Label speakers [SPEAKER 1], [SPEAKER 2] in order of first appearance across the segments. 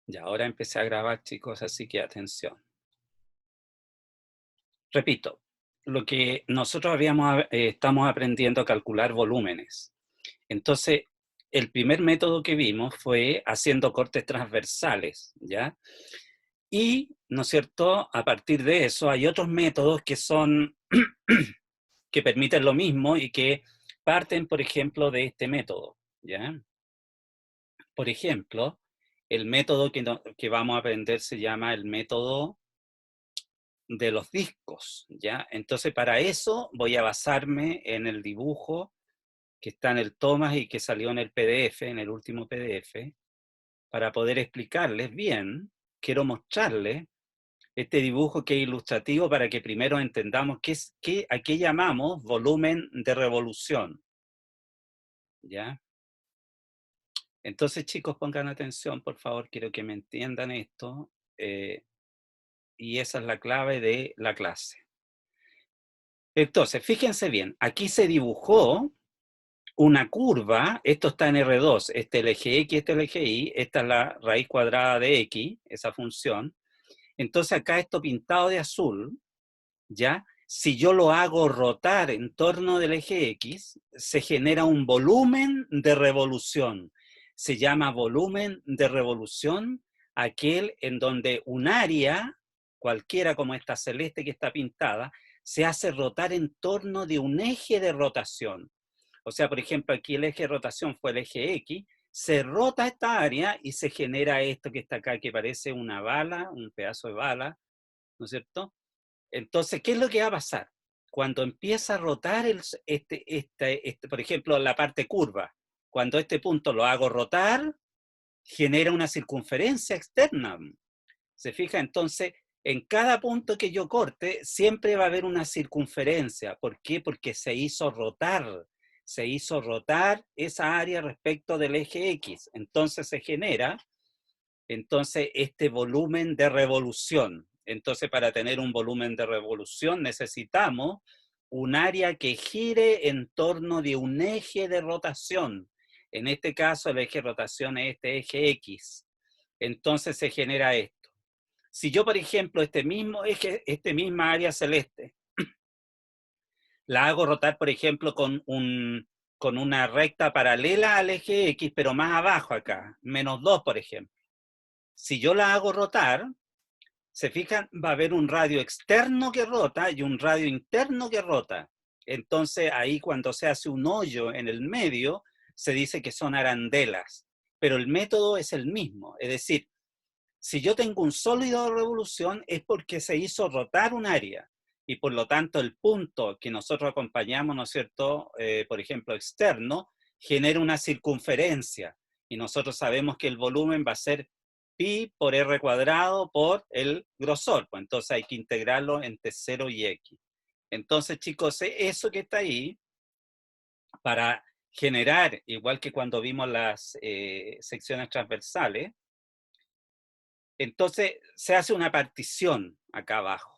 [SPEAKER 1] Y ahora empecé a grabar, chicos, así que atención. Repito, lo que nosotros estamos aprendiendo a calcular volúmenes. Entonces, el primer método que vimos fue haciendo cortes transversales, ¿ya? Y, ¿no es cierto?, a partir de eso hay otros métodos que son, que permiten lo mismo y que parten, por ejemplo, de este método, ¿ya? Por ejemplo, el método que vamos a aprender se llama el método de los discos, ¿ya? Entonces, para eso voy a basarme en el dibujo que está en el Thomas y que salió en el PDF, en el último PDF, para poder explicarles bien. Quiero mostrarles este dibujo que es ilustrativo para que primero entendamos a qué llamamos volumen de revolución, ¿ya? Entonces, chicos, pongan atención, por favor, quiero que me entiendan esto, y esa es la clave de la clase. Entonces, fíjense bien, aquí se dibujó una curva, esto está en R2, este es el eje X, este es el eje Y, esta es la raíz cuadrada de X, esa función. Entonces acá esto pintado de azul, ¿ya? Si yo lo hago rotar en torno del eje X, se genera un volumen de revolución. Se llama volumen de revolución aquel en donde un área, cualquiera como esta celeste que está pintada, se hace rotar en torno de un eje de rotación. O sea, por ejemplo, aquí el eje de rotación fue el eje X, se rota esta área y se genera esto que está acá, que parece una bala, un pedazo de bala, ¿no es cierto? Entonces, ¿qué es lo que va a pasar? Cuando empieza a rotar, por ejemplo, la parte curva, cuando este punto lo hago rotar, genera una circunferencia externa. ¿Se fija? Entonces, en cada punto que yo corte, siempre va a haber una circunferencia. ¿Por qué? Porque se hizo rotar esa área respecto del eje X. Entonces se genera este volumen de revolución. Entonces, para tener un volumen de revolución necesitamos un área que gire en torno de un eje de rotación. En este caso, el eje de rotación es este eje X. Entonces se genera esto. Si yo, por ejemplo, este mismo eje, este misma área celeste, la hago rotar, por ejemplo, con una recta paralela al eje X, pero más abajo acá, -2, por ejemplo. Si yo la hago rotar, se fijan, va a haber un radio externo que rota y un radio interno que rota. Entonces, ahí cuando se hace un hoyo en el medio, se dice que son arandelas. Pero el método es el mismo. Es decir, si yo tengo un sólido de revolución es porque se hizo rotar un área y por lo tanto el punto que nosotros acompañamos, ¿no es cierto?, por ejemplo, externo, genera una circunferencia y nosotros sabemos que el volumen va a ser pi por r cuadrado por el grosor, pues entonces hay que integrarlo entre 0 y x. Entonces, chicos, eso que está ahí, para generar, igual que cuando vimos las secciones transversales, entonces se hace una partición acá abajo.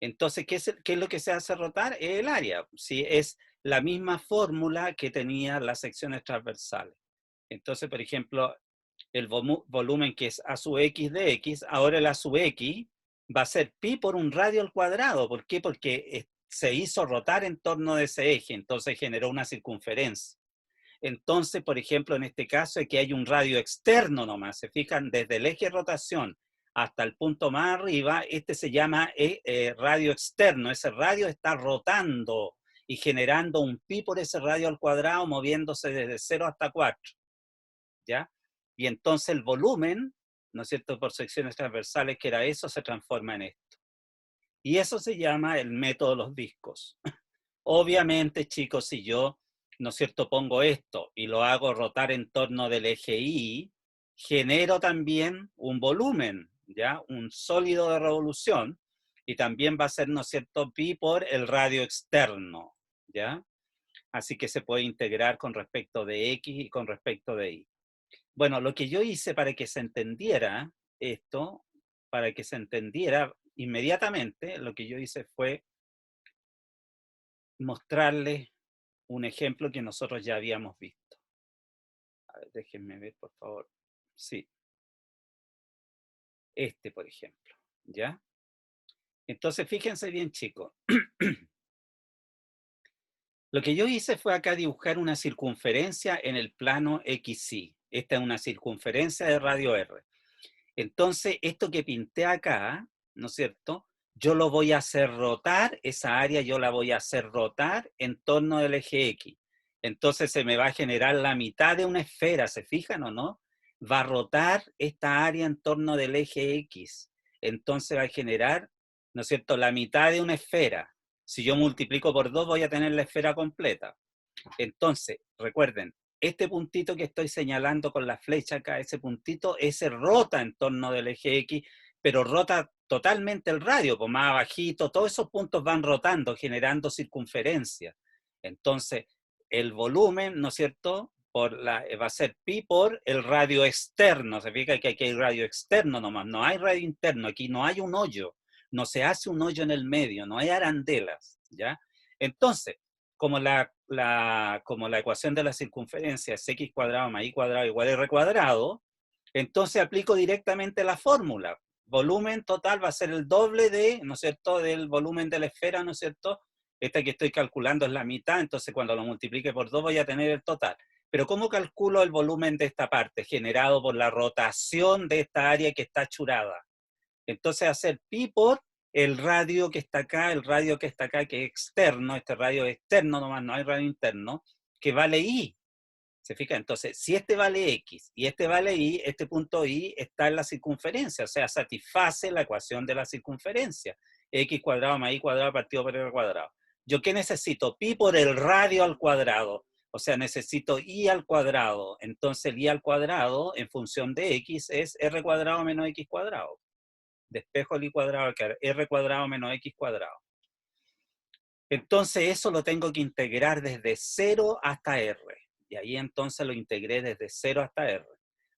[SPEAKER 1] Entonces, ¿qué es lo que se hace rotar? Es el área. Sí, es la misma fórmula que tenía las secciones transversales. Entonces, por ejemplo, el volumen que es A sub X de X, ahora el A sub X va a ser pi por un radio al cuadrado. ¿Por qué? Porque se hizo rotar en torno de ese eje, entonces generó una circunferencia. Entonces, por ejemplo, en este caso es que hay un radio externo nomás, se fijan, desde el eje de rotación hasta el punto más arriba, este se llama radio externo, ese radio está rotando y generando un pi por ese radio al cuadrado, moviéndose desde 0 hasta 4, ¿ya? Y entonces el volumen, ¿no es cierto?, por secciones transversales, que era eso, se transforma en esto. Y eso se llama el método de los discos. Obviamente, chicos, si yo, ¿no es cierto?, pongo esto y lo hago rotar en torno del eje Y, genero también un volumen, ¿ya? Un sólido de revolución, y también va a ser, ¿no es cierto?, pi por el radio externo, ¿ya? Así que se puede integrar con respecto de X y con respecto de Y. Bueno, lo que yo hice para que se entendiera esto, para que se entendiera inmediatamente, lo que yo hice fue mostrarles un ejemplo que nosotros ya habíamos visto. A ver, déjenme ver, por favor. Sí. este, por ejemplo, ¿ya? Entonces, fíjense bien, chicos. Lo que yo hice fue acá dibujar una circunferencia en el plano XY. Esta es una circunferencia de radio R. Entonces, esto que pinté acá, ¿no es cierto? Yo lo voy a hacer rotar, esa área yo la voy a hacer rotar en torno del eje X. Entonces se me va a generar la mitad de una esfera, ¿se fijan o no? Va a rotar esta área en torno del eje X. Entonces va a generar, ¿no es cierto?, la mitad de una esfera. Si yo multiplico por 2 voy a tener la esfera completa. Entonces, recuerden, este puntito que estoy señalando con la flecha acá, ese puntito, ese rota en torno del eje X, pero rota totalmente el radio, pues más abajito, todos esos puntos van rotando, generando circunferencia. Entonces, el volumen, ¿no es cierto?, va a ser pi por el radio externo. Se fija que aquí hay radio externo nomás, no hay radio interno, aquí no hay un hoyo, no se hace un hoyo en el medio, no hay arandelas, ¿ya? Entonces, como como la ecuación de la circunferencia es x cuadrado más y cuadrado igual a r cuadrado, entonces aplico directamente la fórmula. Volumen total va a ser el doble de, ¿no es cierto?, del volumen de la esfera, ¿no es cierto? Esta que estoy calculando es la mitad, entonces cuando lo multiplique por 2 voy a tener el total. Pero ¿cómo calculo el volumen de esta parte? Generado por la rotación de esta área que está achurada. Entonces hacer pi por el radio que está acá, el radio que está acá, que es externo, este radio es externo nomás, no hay radio interno, que vale I. ¿Se fija? Entonces, si este vale X y este vale Y, este punto Y está en la circunferencia, o sea, satisface la ecuación de la circunferencia. X cuadrado más Y cuadrado partido por R cuadrado. ¿Yo qué necesito? Pi por el radio al cuadrado. O sea, necesito Y al cuadrado. Entonces, el Y al cuadrado, en función de X, es R cuadrado menos X cuadrado. Despejo el Y cuadrado, que R cuadrado menos X cuadrado. Entonces, eso lo tengo que integrar desde 0 hasta R. Y ahí entonces lo integré desde 0 hasta R.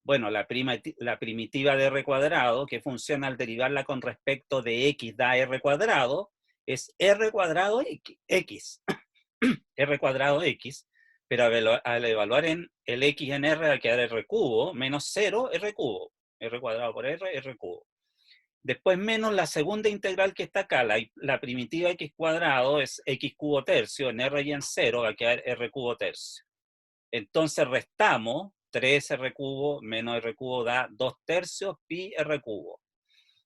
[SPEAKER 1] Bueno, la primitiva de R cuadrado, que funciona al derivarla con respecto de X da R cuadrado, es R cuadrado X. R cuadrado X, pero al evaluar en el X en R va a quedar R cubo, menos 0, R cubo. R cuadrado por R, R cubo. Después menos la segunda integral que está acá, la primitiva x cuadrado es x cubo tercio, en R y en 0 va a quedar R cubo tercio. Entonces restamos 3R cubo menos R cubo da 2 tercios pi R cubo.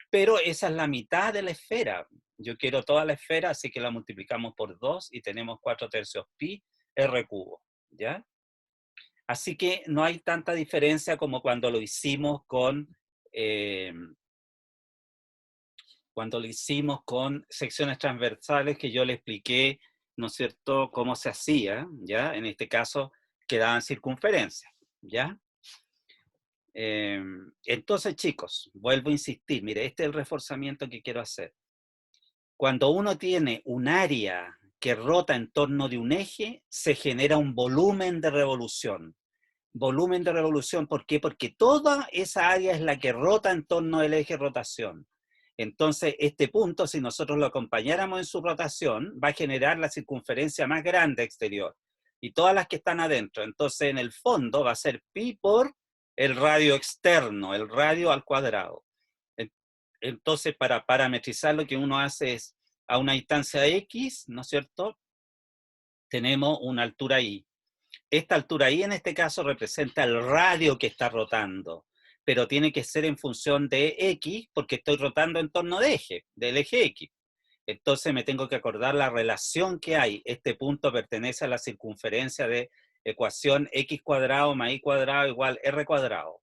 [SPEAKER 1] Pero esa es la mitad de la esfera. Yo quiero toda la esfera, así que la multiplicamos por 2 y tenemos 4 tercios pi R cubo. ¿Ya? Así que no hay tanta diferencia como cuando lo hicimos con secciones transversales que yo le expliqué, ¿no es cierto?, cómo se hacía, ¿ya? En este caso, quedaban circunferencias, ¿ya? Entonces, chicos, vuelvo a insistir, mire, este es el reforzamiento que quiero hacer. Cuando uno tiene un área que rota en torno de un eje, se genera un volumen de revolución. Volumen de revolución, ¿por qué? Porque toda esa área es la que rota en torno del eje rotación. Entonces, este punto, si nosotros lo acompañáramos en su rotación, va a generar la circunferencia más grande exterior y todas las que están adentro. Entonces, en el fondo va a ser pi por el radio externo, el radio al cuadrado. Entonces, para parametrizar, lo que uno hace es, a una distancia X, ¿no es cierto?, tenemos una altura Y. Esta altura Y en este caso representa el radio que está rotando, pero tiene que ser en función de X porque estoy rotando en torno del eje X. Entonces me tengo que acordar la relación que hay. Este punto pertenece a la circunferencia de ecuación X cuadrado más Y cuadrado igual R cuadrado.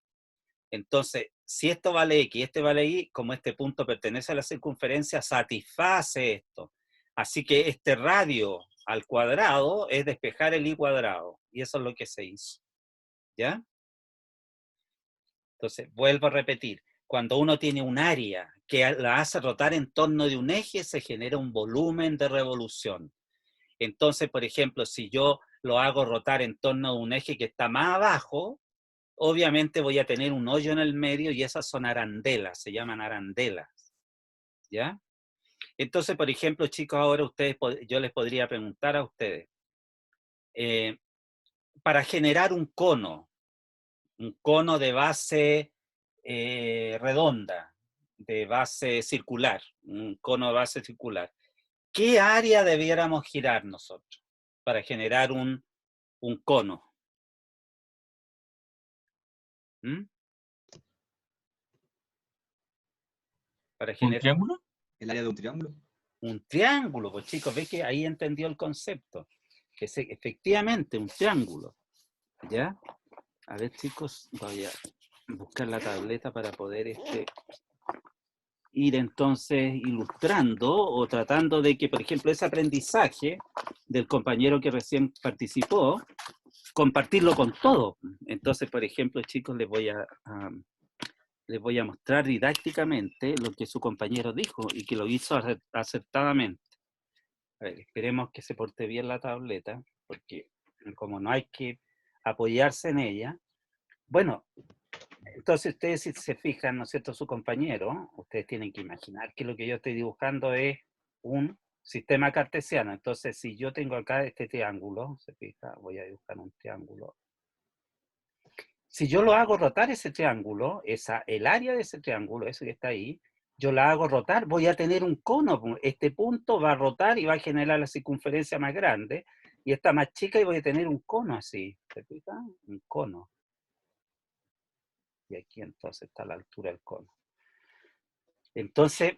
[SPEAKER 1] Entonces, si esto vale X y este vale Y, como este punto pertenece a la circunferencia, satisface esto. Así que este radio al cuadrado es despejar el Y cuadrado. Y eso es lo que se hizo. ¿Ya? Entonces, vuelvo a repetir. Cuando uno tiene un área que la hace rotar en torno de un eje, se genera un volumen de revolución. Entonces, por ejemplo, si yo lo hago rotar en torno de un eje que está más abajo, obviamente voy a tener un hoyo en el medio y esas son arandelas, se llaman arandelas. ¿Ya? Entonces, por ejemplo, chicos, ahora yo les podría preguntar a ustedes, para generar un cono de base redonda, de base circular, un cono de base circular. ¿Qué área debiéramos girar nosotros para generar un cono? ¿Mm? Para
[SPEAKER 2] ¿Un
[SPEAKER 1] generar
[SPEAKER 2] triángulo? ¿El área de un triángulo?
[SPEAKER 1] un triángulo, pues chicos, ve que ahí entendió el concepto. Que es efectivamente un triángulo. ¿Ya? A ver, chicos, voy a buscar la tableta para poder ir entonces ilustrando o tratando de que, por ejemplo, ese aprendizaje del compañero que recién participó, compartirlo con todos. Entonces, por ejemplo, chicos, les voy a mostrar didácticamente lo que su compañero dijo y que lo hizo acertadamente. A ver, esperemos que se porte bien la tableta, porque como no hay que apoyarse en ella. Bueno, entonces ustedes si se fijan, ¿no es cierto?, su compañero, ustedes tienen que imaginar que lo que yo estoy dibujando es un sistema cartesiano. Entonces, si yo tengo acá este triángulo, se fija, voy a dibujar un triángulo. Si yo lo hago rotar ese triángulo, el área de ese triángulo, eso que está ahí, yo la hago rotar, voy a tener un cono. Este punto va a rotar y va a generar la circunferencia más grande, y esta más chica y voy a tener un cono así. ¿Se fija? Un cono. Y aquí entonces está la altura del cono. Entonces,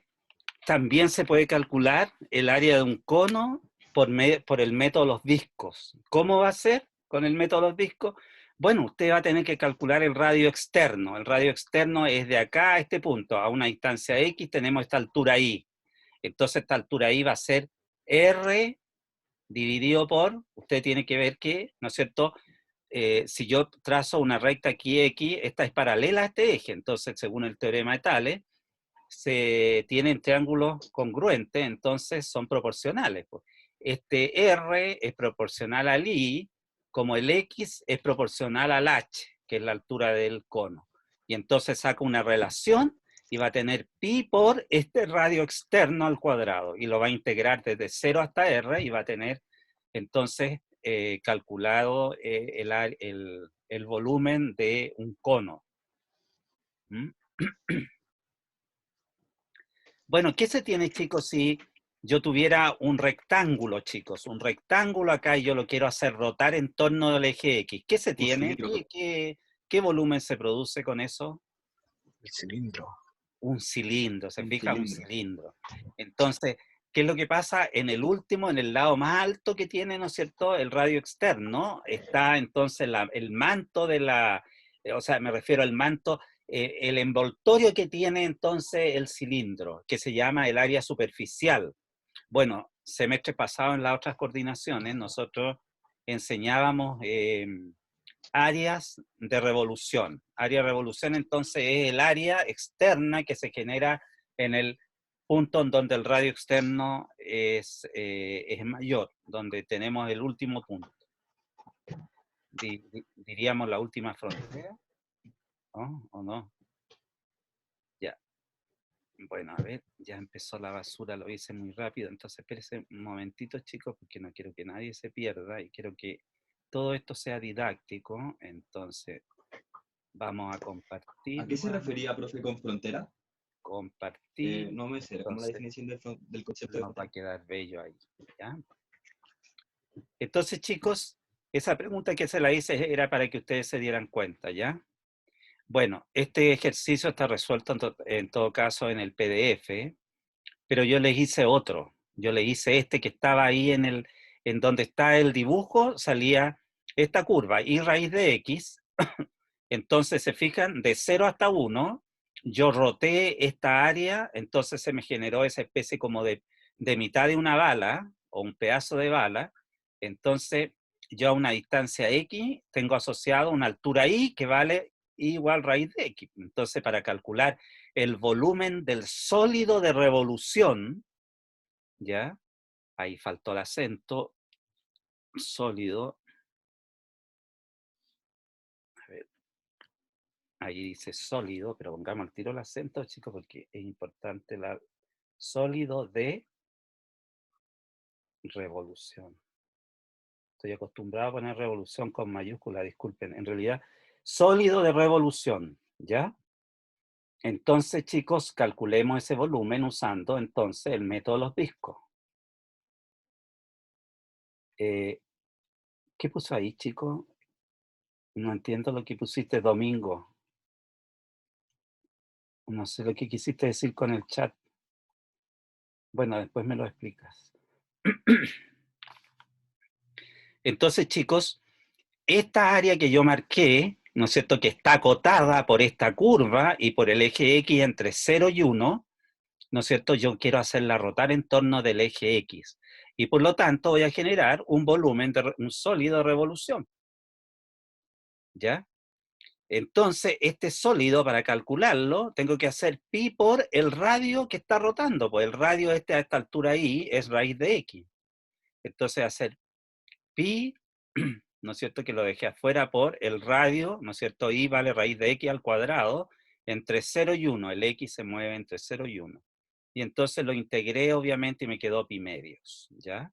[SPEAKER 1] también se puede calcular el área de un cono por el método de los discos. ¿Cómo va a ser con el método de los discos? Bueno, usted va a tener que calcular el radio externo. El radio externo es de acá a este punto, a una distancia X, tenemos esta altura Y. Entonces, esta altura Y va a ser R dividido por, usted tiene que ver que, ¿no es cierto?, si yo trazo una recta aquí X, esta es paralela a este eje. Entonces, según el teorema de Tales, se tienen triángulos congruentes, entonces son proporcionales. Este R es proporcional al I, como el X es proporcional al H, que es la altura del cono. Y entonces saca una relación y va a tener pi por este radio externo al cuadrado, y lo va a integrar desde 0 hasta R, y va a tener entonces calculado el volumen de un cono. ¿Mm? Bueno, ¿qué se tiene, chicos, si yo tuviera un rectángulo, chicos? Un rectángulo acá y yo lo quiero hacer rotar en torno del eje X. ¿Qué se
[SPEAKER 2] Un
[SPEAKER 1] tiene?
[SPEAKER 2] cilindro.
[SPEAKER 1] ¿Qué volumen se produce con eso?
[SPEAKER 3] El cilindro.
[SPEAKER 1] Un cilindro, ¿se
[SPEAKER 2] Un
[SPEAKER 1] fija? Un
[SPEAKER 2] cilindro.
[SPEAKER 1] cilindro. Entonces, ¿qué es lo que pasa? En el último, en el lado más alto que tiene, ¿no es cierto?, el radio externo, está entonces el manto de o sea, me refiero al manto, el envoltorio que tiene entonces el cilindro, que se llama el área superficial. Bueno, semestre pasado en las otras coordinaciones, nosotros enseñábamos áreas de revolución. Área de revolución entonces es el área externa que se genera en el punto en donde el radio externo es mayor, donde tenemos el último punto. Diríamos la última frontera, ¿no? ¿O no? Ya. Bueno, a ver, ya empezó la basura, lo hice muy rápido, entonces espérense un momentito, chicos, porque no quiero que nadie se pierda y quiero que todo esto sea didáctico. Entonces vamos a compartir
[SPEAKER 2] ¿A qué se
[SPEAKER 1] nuevamente.
[SPEAKER 2] refería, profe, con frontera?
[SPEAKER 1] Compartir,
[SPEAKER 2] No me sé, como la
[SPEAKER 1] entonces
[SPEAKER 2] definición del concepto de
[SPEAKER 1] nos va a
[SPEAKER 2] frontera.
[SPEAKER 1] quedar bello ahí, ¿ya? Entonces, chicos, esa pregunta que se la hice era para que ustedes se dieran cuenta, ¿ya? Bueno, este ejercicio está resuelto en todo caso en el PDF, pero yo les hice otro. Yo le hice este que estaba ahí en donde está el dibujo, salía esta curva, y raíz de X. Entonces, se fijan, de 0 hasta 1, yo roté esta área, entonces se me generó esa especie como de mitad de una bala, o un pedazo de bala. Entonces, yo a una distancia X tengo asociado una altura Y que vale I igual raíz de X. Entonces, para calcular el volumen del sólido de revolución, ¿ya? Ahí faltó el acento, sólido. A ver, ahí dice sólido, pero pongamos al tiro el acento, chicos, porque es importante sólido de revolución. Estoy acostumbrado a poner revolución con mayúscula, disculpen. En realidad, sólido de revolución, ¿ya? Entonces, chicos, calculemos ese volumen usando entonces el método de los discos. ¿Qué puso ahí, chicos? No entiendo lo que pusiste, Domingo. No sé lo que quisiste decir con el chat. Bueno, después me lo explicas. Entonces, chicos, esta área que yo marqué, ¿no es cierto?, que está acotada por esta curva y por el eje X entre 0 y 1, ¿no es cierto?, yo quiero hacerla rotar en torno del eje X. Y por lo tanto voy a generar un volumen, un sólido de revolución. ¿Ya? Entonces, este sólido, para calcularlo, tengo que hacer pi por el radio que está rotando. Pues el radio a esta altura ahí es raíz de X. Entonces, hacer pi, ¿no es cierto?, que lo dejé afuera por el radio, ¿no es cierto?, y vale raíz de X al cuadrado entre 0 y 1. El X se mueve entre 0 y 1. Y entonces lo integré, obviamente, y me quedó pi medios, ¿ya?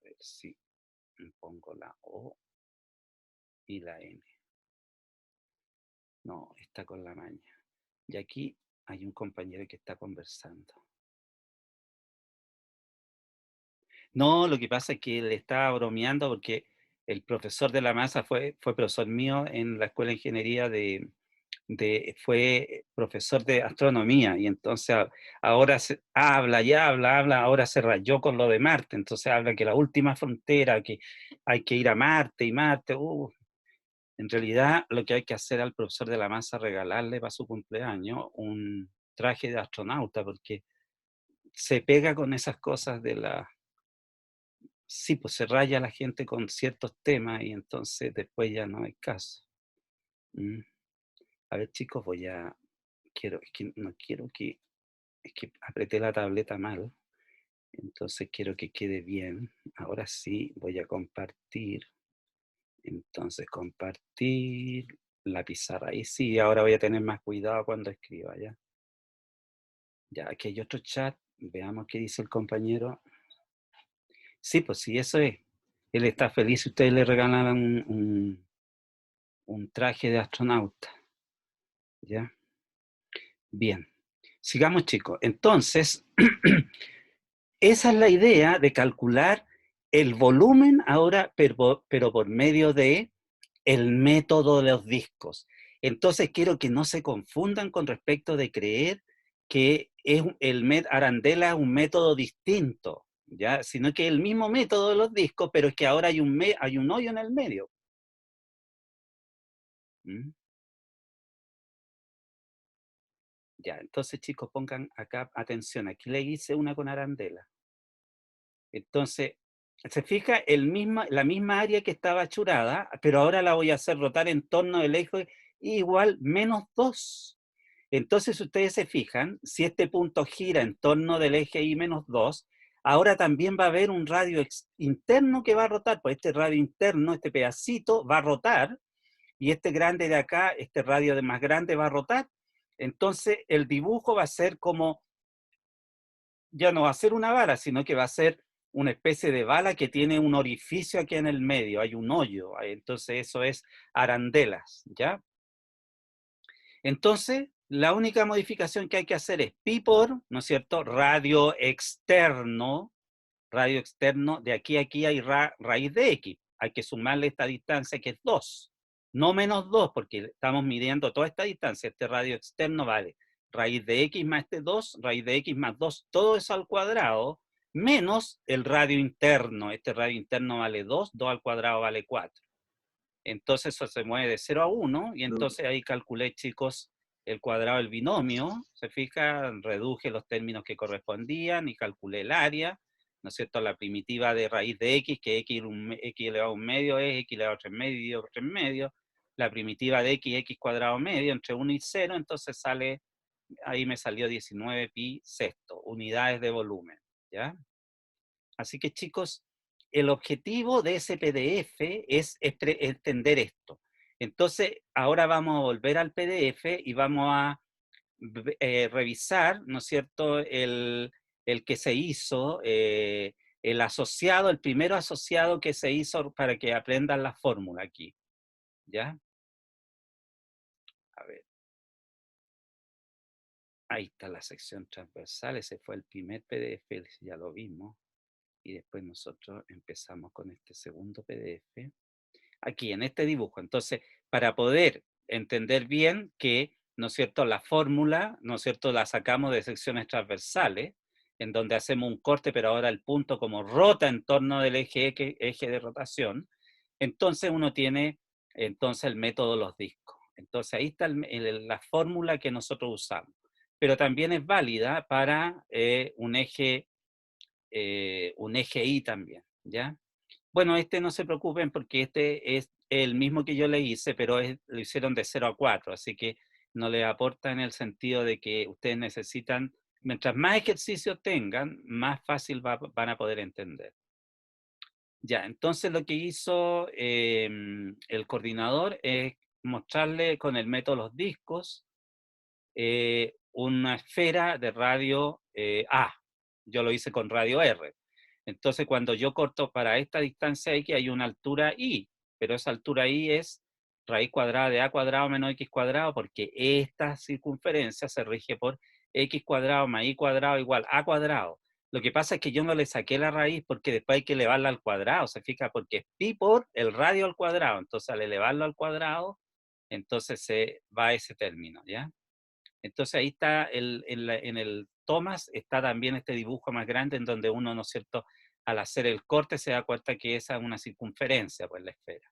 [SPEAKER 1] A ver si pongo la O y la N. No, está con la maña. Y aquí hay un compañero que está conversando. No, lo que pasa es que le estaba bromeando porque el profesor de la masa fue profesor mío en la escuela de ingeniería fue profesor de astronomía y entonces ahora habla y habla, ahora se rayó con lo de Marte, entonces habla que la última frontera, que hay que ir a Marte y Marte, en realidad lo que hay que hacer al profesor de la masa es regalarle para su cumpleaños un traje de astronauta porque se pega con esas cosas de la... Sí, pues se raya la gente con ciertos temas y entonces después ya no hay caso. Mm. A ver, chicos, es que no quiero que, es que apreté la tableta mal, entonces quiero que quede bien. Ahora sí voy a compartir. Entonces, compartir la pizarra. Ahí sí, ahora voy a tener más cuidado cuando escriba, ¿ya? Ya, aquí hay otro chat. Veamos qué dice el compañero. Sí, pues sí, eso es. Él está feliz si ustedes le regalan un traje de astronauta. ¿Ya? Bien. Sigamos, chicos. Entonces, esa es la idea de calcular el volumen ahora, pero por medio de el método de los discos. Entonces, quiero que no se confundan con respecto de creer que Arandela es un método distinto, ¿ya? Sino que es el mismo método de los discos, pero es que ahora hay un hoyo en el medio. ¿Mm? Ya, entonces chicos, pongan acá atención, aquí le hice una con arandela. Entonces, se fija la misma área que estaba achurada, pero ahora la voy a hacer rotar en torno del eje igual menos 2. Entonces, si ustedes se fijan, si este punto gira en torno del eje I menos 2, ahora también va a haber un radio interno que va a rotar, pues este radio interno, este pedacito, va a rotar, y este grande de acá, este radio de más grande va a rotar. Entonces, el dibujo va a ser como, ya no va a ser una bala, sino que va a ser una especie de bala que tiene un orificio aquí en el medio, hay un hoyo, entonces eso es arandelas, ¿ya? Entonces, la única modificación que hay que hacer es pi por, ¿no es cierto?, radio externo, de aquí a aquí hay raíz de x, hay que sumarle esta distancia que es 2, no menos 2, porque estamos midiendo toda esta distancia, este radio externo vale raíz de x más este 2, raíz de x más 2, todo eso al cuadrado, menos el radio interno, este radio interno vale 2, 2 al cuadrado vale 4. Entonces eso se mueve de 0 a 1 y entonces ahí calculé, chicos, el cuadrado del binomio, se fija, reduje los términos que correspondían y calculé el área, ¿no es cierto? La primitiva de raíz de x, que x elevado a un medio es x elevado a 3 medio, 3 medio, la primitiva de x cuadrado medio, entre 1 y 0, entonces sale, ahí me salió 19 pi sexto, unidades de volumen, ¿ya? Así que, chicos, el objetivo de ese PDF es extender esto. Entonces, ahora vamos a volver al PDF y vamos a revisar, ¿no es cierto?, el que se hizo el asociado, el primero asociado que se hizo para que aprendan la fórmula aquí. ¿Ya? A ver. Ahí está la sección transversal, ese fue el primer PDF, ya lo vimos. Y después nosotros empezamos con este segundo PDF. Aquí, en este dibujo. Entonces, para poder entender bien que, ¿no es cierto?, la fórmula, ¿no es cierto?, la sacamos de secciones transversales, en donde hacemos un corte, pero ahora el punto como rota en torno del eje de rotación, entonces uno tiene entonces el método de los discos. Entonces ahí está la fórmula que nosotros usamos. Pero también es válida para un eje Y también, ¿ya? Bueno, no se preocupen porque este es el mismo que yo le hice, pero lo hicieron de 0 a 4, así que no le aporta en el sentido de que ustedes necesitan, mientras más ejercicios tengan, más fácil van a poder entender. Ya, entonces lo que hizo el coordinador es mostrarle con el método los discos una esfera de radio A. Yo lo hice con radio R. Entonces, cuando yo corto para esta distancia X, hay una altura Y, pero esa altura Y es raíz cuadrada de A cuadrado menos X cuadrado, porque esta circunferencia se rige por X cuadrado más Y cuadrado igual A cuadrado. Lo que pasa es que yo no le saqué la raíz porque después hay que elevarla al cuadrado, ¿se fija? Porque es pi por el radio al cuadrado. Entonces, al elevarlo al cuadrado, entonces se va a ese término, ¿ya? Entonces ahí está, en el Thomas está también este dibujo más grande en donde uno, ¿no es cierto?, al hacer el corte se da cuenta que esa es una circunferencia, pues la esfera.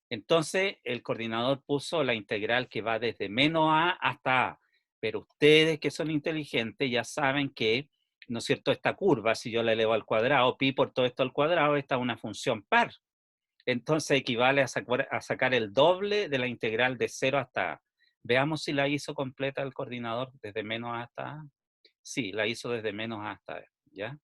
[SPEAKER 1] Entonces el coordinador puso la integral que va desde menos a hasta a, pero ustedes que son inteligentes ya saben que, ¿no es cierto?, esta curva, si yo la elevo al cuadrado, pi por todo esto al cuadrado, esta es una función par. Entonces equivale a sacar el doble de la integral de 0 hasta a. Veamos si la hizo completa el coordinador desde menos hasta A. Sí, la hizo desde menos hasta A, ¿ya?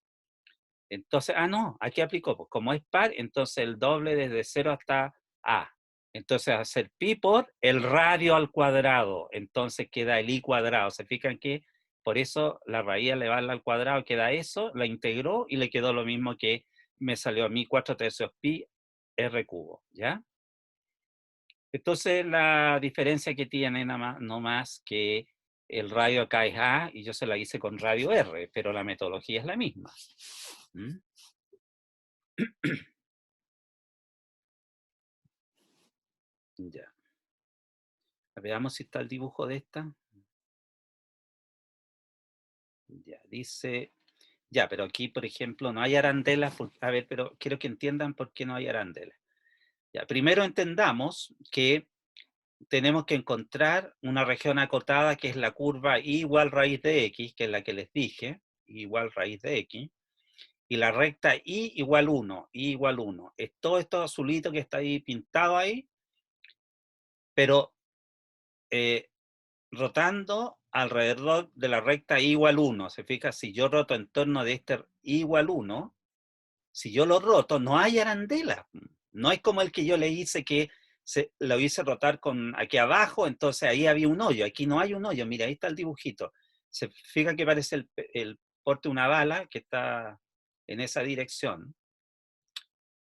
[SPEAKER 1] Entonces, no, aquí aplicó, pues como es par, entonces el doble desde 0 hasta A. Entonces, hacer pi por el radio al cuadrado, entonces queda el I cuadrado. ¿Se fijan que por eso la raíz elevarla al cuadrado queda eso? La integró y le quedó lo mismo que me salió a mí 4/3 pi R cubo, ¿ya? Entonces la diferencia que tiene no más que el radio acá es A y yo se la hice con radio R, pero la metodología es la misma. ¿Mm? Ya. Veamos si está el dibujo de esta. Ya, dice... Ya, pero aquí, por ejemplo, no hay arandelas. A ver, pero quiero que entiendan por qué no hay arandelas. Ya, primero entendamos que tenemos que encontrar una región acotada que es la curva I igual raíz de X, que es la que les dije, I igual raíz de X, y la recta I igual 1, I igual 1. Es todo esto azulito que está ahí pintado ahí, pero rotando alrededor de la recta I igual 1. Se fija, si yo roto en torno de este I igual 1, si yo lo roto, no hay arandela. No es como el que yo le hice que lo hice rotar con aquí abajo, entonces ahí había un hoyo. Aquí no hay un hoyo. Mira, ahí está el dibujito. Se fija que parece el porte de una bala que está en esa dirección.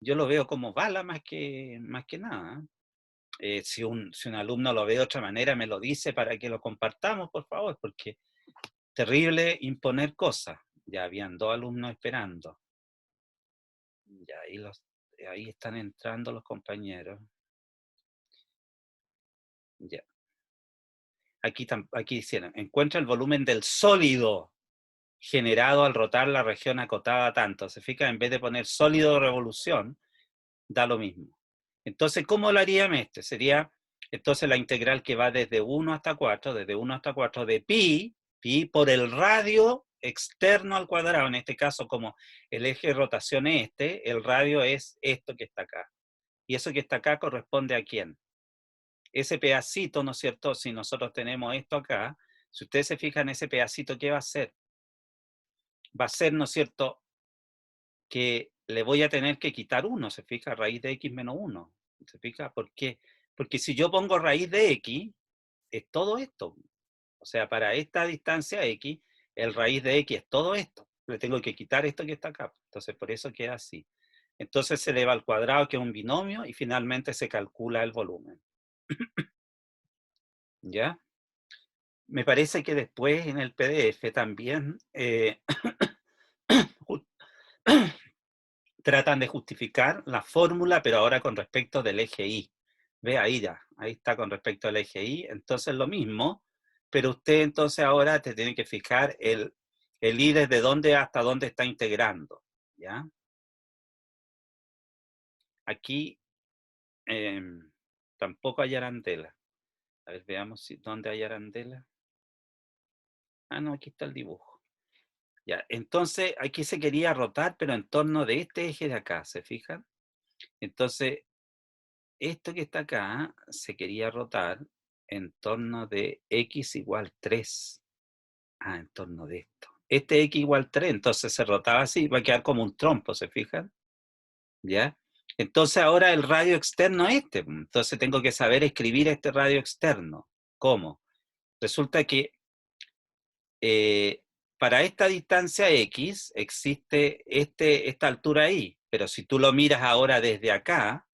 [SPEAKER 1] Yo lo veo como bala más que nada. Si un alumno lo ve de otra manera, me lo dice para que lo compartamos, por favor, porque terrible imponer cosas. Ya habían 2 alumnos esperando. Ya ahí están entrando los compañeros. Ya. Aquí hicieron, encuentra el volumen del sólido generado al rotar la región acotada tanto. Se fija, en vez de poner sólido de revolución, da lo mismo. Entonces, ¿cómo lo haríamos este? Sería, entonces, la integral que va desde 1 hasta 4, desde 1 hasta 4 de pi por el radio externo al cuadrado. En este caso, como el eje de rotación es el radio es esto que está acá. Y eso que está acá corresponde a quién. Ese pedacito, ¿no es cierto? Si nosotros tenemos esto acá, si ustedes se fijan, ese pedacito, ¿qué va a hacer? Va a ser, ¿no es cierto?, que le voy a tener que quitar 1, ¿se fija? Raíz de x menos 1. ¿Se fija? ¿Por qué? Porque si yo pongo raíz de x, es todo esto. O sea, para esta distancia x, el raíz de x es todo esto. Le tengo que quitar esto que está acá. Entonces, por eso queda así. Entonces se eleva al cuadrado, que es un binomio, y finalmente se calcula el volumen. ¿Ya? Me parece que después en el PDF también tratan de justificar la fórmula, pero ahora con respecto del eje Y. Ve ahí ya, ahí está con respecto al eje Y. Entonces lo mismo, pero usted entonces ahora te tiene que fijar el Y desde dónde hasta dónde está integrando. ¿Ya? Aquí tampoco hay arandela. A ver, veamos dónde hay arandela. Ah, no, aquí está el dibujo. Ya, entonces aquí se quería rotar, pero en torno de este eje de acá, ¿se fijan? Entonces, esto que está acá se quería rotar en torno de x igual 3. Ah, en torno de esto. Este x igual 3, entonces se rotaba así, va a quedar como un trompo, ¿se fijan? ¿Ya? Entonces ahora el radio externo es este. Entonces tengo que saber escribir este radio externo. ¿Cómo? Resulta que para esta distancia x existe esta altura y, pero si tú lo miras ahora desde acá,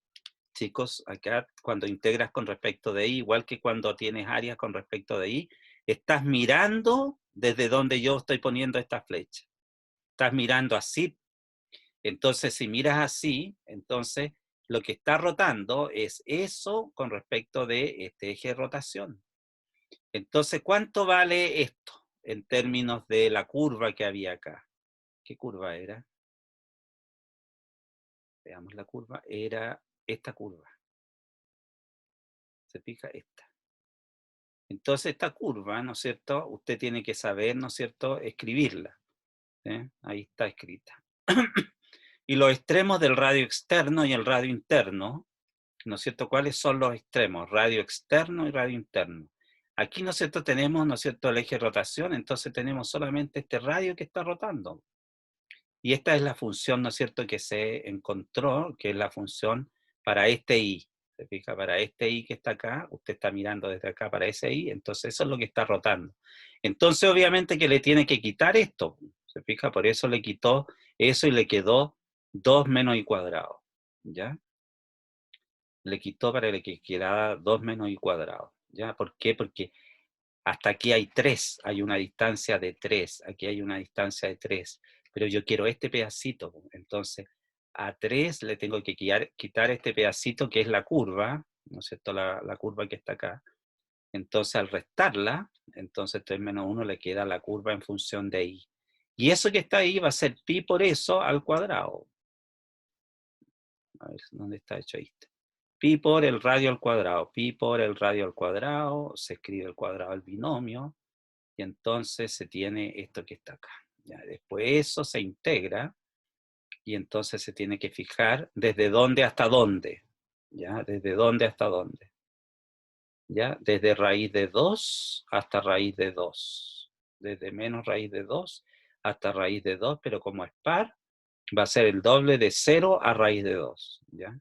[SPEAKER 1] chicos, acá cuando integras con respecto de y, igual que cuando tienes áreas con respecto de y, estás mirando desde donde yo estoy poniendo esta flecha. Estás mirando así. Entonces, si miras así, entonces lo que está rotando es eso con respecto de este eje de rotación. Entonces, ¿cuánto vale esto en términos de la curva que había acá? ¿Qué curva era? Veamos la curva. Era esta curva. ¿Se fija? Esta. Entonces, esta curva, ¿no es cierto? Usted tiene que saber, ¿no es cierto?, escribirla. Ahí está escrita. Y los extremos del radio externo y el radio interno, ¿no es cierto? ¿Cuáles son los extremos? Radio externo y radio interno. Aquí, ¿no es cierto?, tenemos, ¿no es cierto?, el eje de rotación, entonces tenemos solamente este radio que está rotando. Y esta es la función, ¿no es cierto?, que se encontró, que es la función para este I. ¿Se fija? Para este I que está acá, usted está mirando desde acá para ese I, entonces eso es lo que está rotando. Entonces, obviamente que le tiene que quitar esto. ¿Se fija? Por eso le quitó eso y le quedó 2 menos I cuadrado. ¿Ya? Le quitó para que quedara 2 menos I cuadrado. ¿Ya? ¿Por qué? Porque hasta aquí hay 3, hay una distancia de 3, aquí hay una distancia de 3, pero yo quiero este pedacito, entonces a 3 le tengo que quitar este pedacito que es la curva, ¿no es cierto?, la curva que está acá. Entonces al restarla, entonces 3 menos 1 le queda la curva en función de I. Y eso que está ahí va a ser pi por eso al cuadrado. A ver, ¿dónde está hecho esto? Pi por el radio al cuadrado, pi por el radio al cuadrado, se escribe el cuadrado al binomio, y entonces se tiene esto que está acá. ¿Ya? Después eso se integra, y entonces se tiene que fijar desde dónde hasta dónde. ¿Ya? Desde dónde hasta dónde. ¿Ya? Desde raíz de 2 hasta raíz de 2. Desde menos raíz de 2 hasta raíz de 2, pero como es par, va a ser el doble de 0 a raíz de 2. ¿Ya?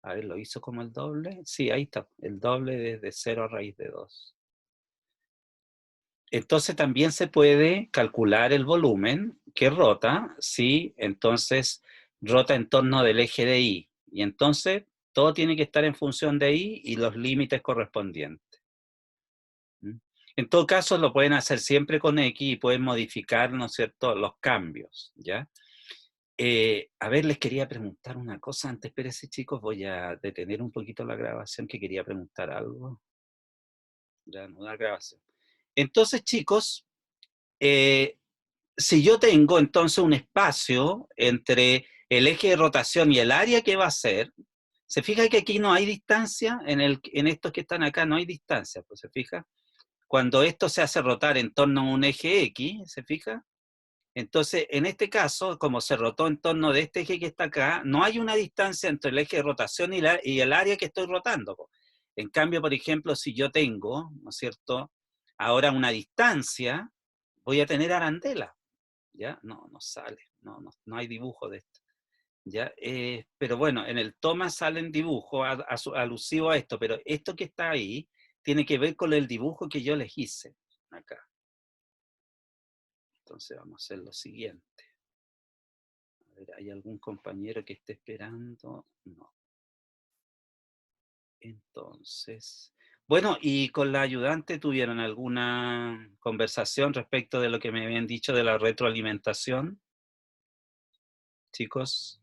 [SPEAKER 1] A ver, ¿lo hizo como el doble? Sí, ahí está, el doble desde 0 a raíz de 2. Entonces también se puede calcular el volumen que rota si entonces rota en torno del eje de Y. Y entonces todo tiene que estar en función de Y y los límites correspondientes. En todo caso lo pueden hacer siempre con X y pueden modificar, ¿no es cierto?, los cambios, ¿ya? A ver, les quería preguntar una cosa antes, espérense chicos, voy a detener un poquito la grabación que quería preguntar algo. Ya no da grabación. Entonces chicos, si yo tengo entonces un espacio entre el eje de rotación y el área que va a ser, ¿se fija que aquí no hay distancia? En estos que están acá no hay distancia, pues ¿se fija? Cuando esto se hace rotar en torno a un eje X, ¿se fija? Entonces, en este caso, como se rotó en torno de este eje que está acá, no hay una distancia entre el eje de rotación y el área que estoy rotando. En cambio, por ejemplo, si yo tengo, ¿no es cierto?, ahora una distancia, voy a tener arandela. ¿Ya? No, no sale, no hay dibujo de esto. ¿Ya? Pero bueno, en el toma salen dibujos alusivos a esto, pero esto que está ahí tiene que ver con el dibujo que yo les hice acá. Entonces vamos a hacer lo siguiente. ver, ¿hay algún compañero que esté esperando? No. Entonces, bueno, ¿y con la ayudante tuvieron alguna conversación respecto de lo que me habían dicho de la retroalimentación, chicos?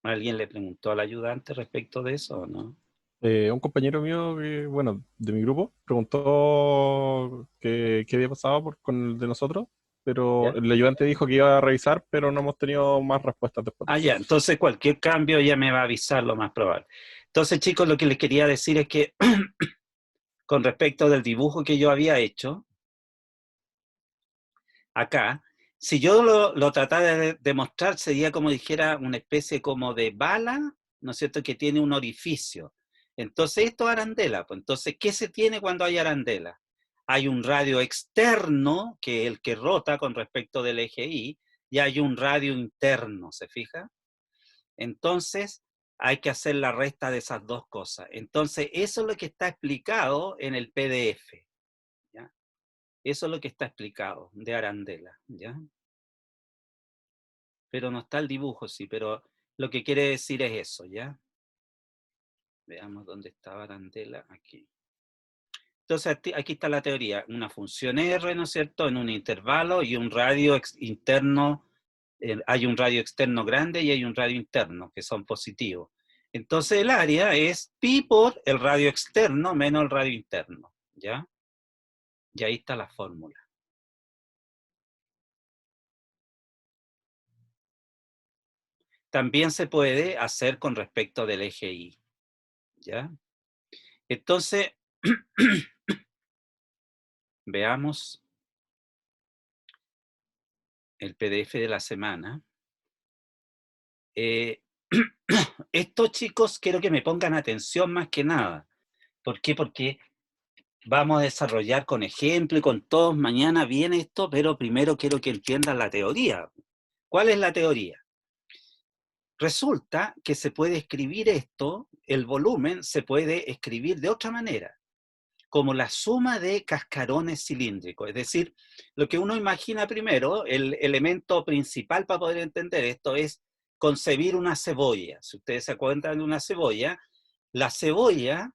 [SPEAKER 1] ¿Alguien le preguntó al ayudante respecto de eso o no?
[SPEAKER 3] Un compañero mío, bueno, de mi grupo, preguntó qué había pasado con el de nosotros, pero
[SPEAKER 1] ¿Ya?
[SPEAKER 3] el ayudante dijo que iba a revisar, pero no hemos tenido más respuestas después de
[SPEAKER 1] Ah,
[SPEAKER 3] eso.
[SPEAKER 1] ya, entonces cualquier cambio ya me va a avisar lo más probable. Entonces, chicos, lo que les quería decir es que con respecto del dibujo que yo había hecho, acá, si yo lo tratara de demostrar, sería como dijera una especie como de bala, ¿no es cierto?, que tiene un orificio. Entonces, esto es arandela. Pues, entonces, ¿qué se tiene cuando hay arandela? Hay un radio externo, que es el que rota con respecto del eje Y, y hay un radio interno, ¿se fija? Entonces, hay que hacer la resta de esas dos cosas. Entonces, eso es lo que está explicado en el PDF, ¿ya? Eso es lo que está explicado de arandela, ¿ya? Pero no está el dibujo, sí, pero lo que quiere decir es eso, ¿ya? Veamos dónde estaba arandela, aquí. Entonces, aquí está la teoría, una función R, ¿no es cierto?, en un intervalo y un radio interno, hay un radio externo grande y hay un radio interno, que son positivos. Entonces, el área es pi por el radio externo menos el radio interno, ¿ya? Y ahí está la fórmula. También se puede hacer con respecto del eje Y, ¿ya? Entonces, veamos el PDF de la semana. Esto, chicos, quiero que me pongan atención más que nada. ¿Por qué? Porque vamos a desarrollar con ejemplo y con todos mañana bien esto, pero primero quiero que entiendan la teoría. ¿Cuál es la teoría? Resulta que se puede escribir esto, el volumen se puede escribir de otra manera, como la suma de cascarones cilíndricos. Es decir, lo que uno imagina primero, el elemento principal para poder entender esto es concebir una cebolla. Si ustedes se acuerdan de una cebolla, la cebolla,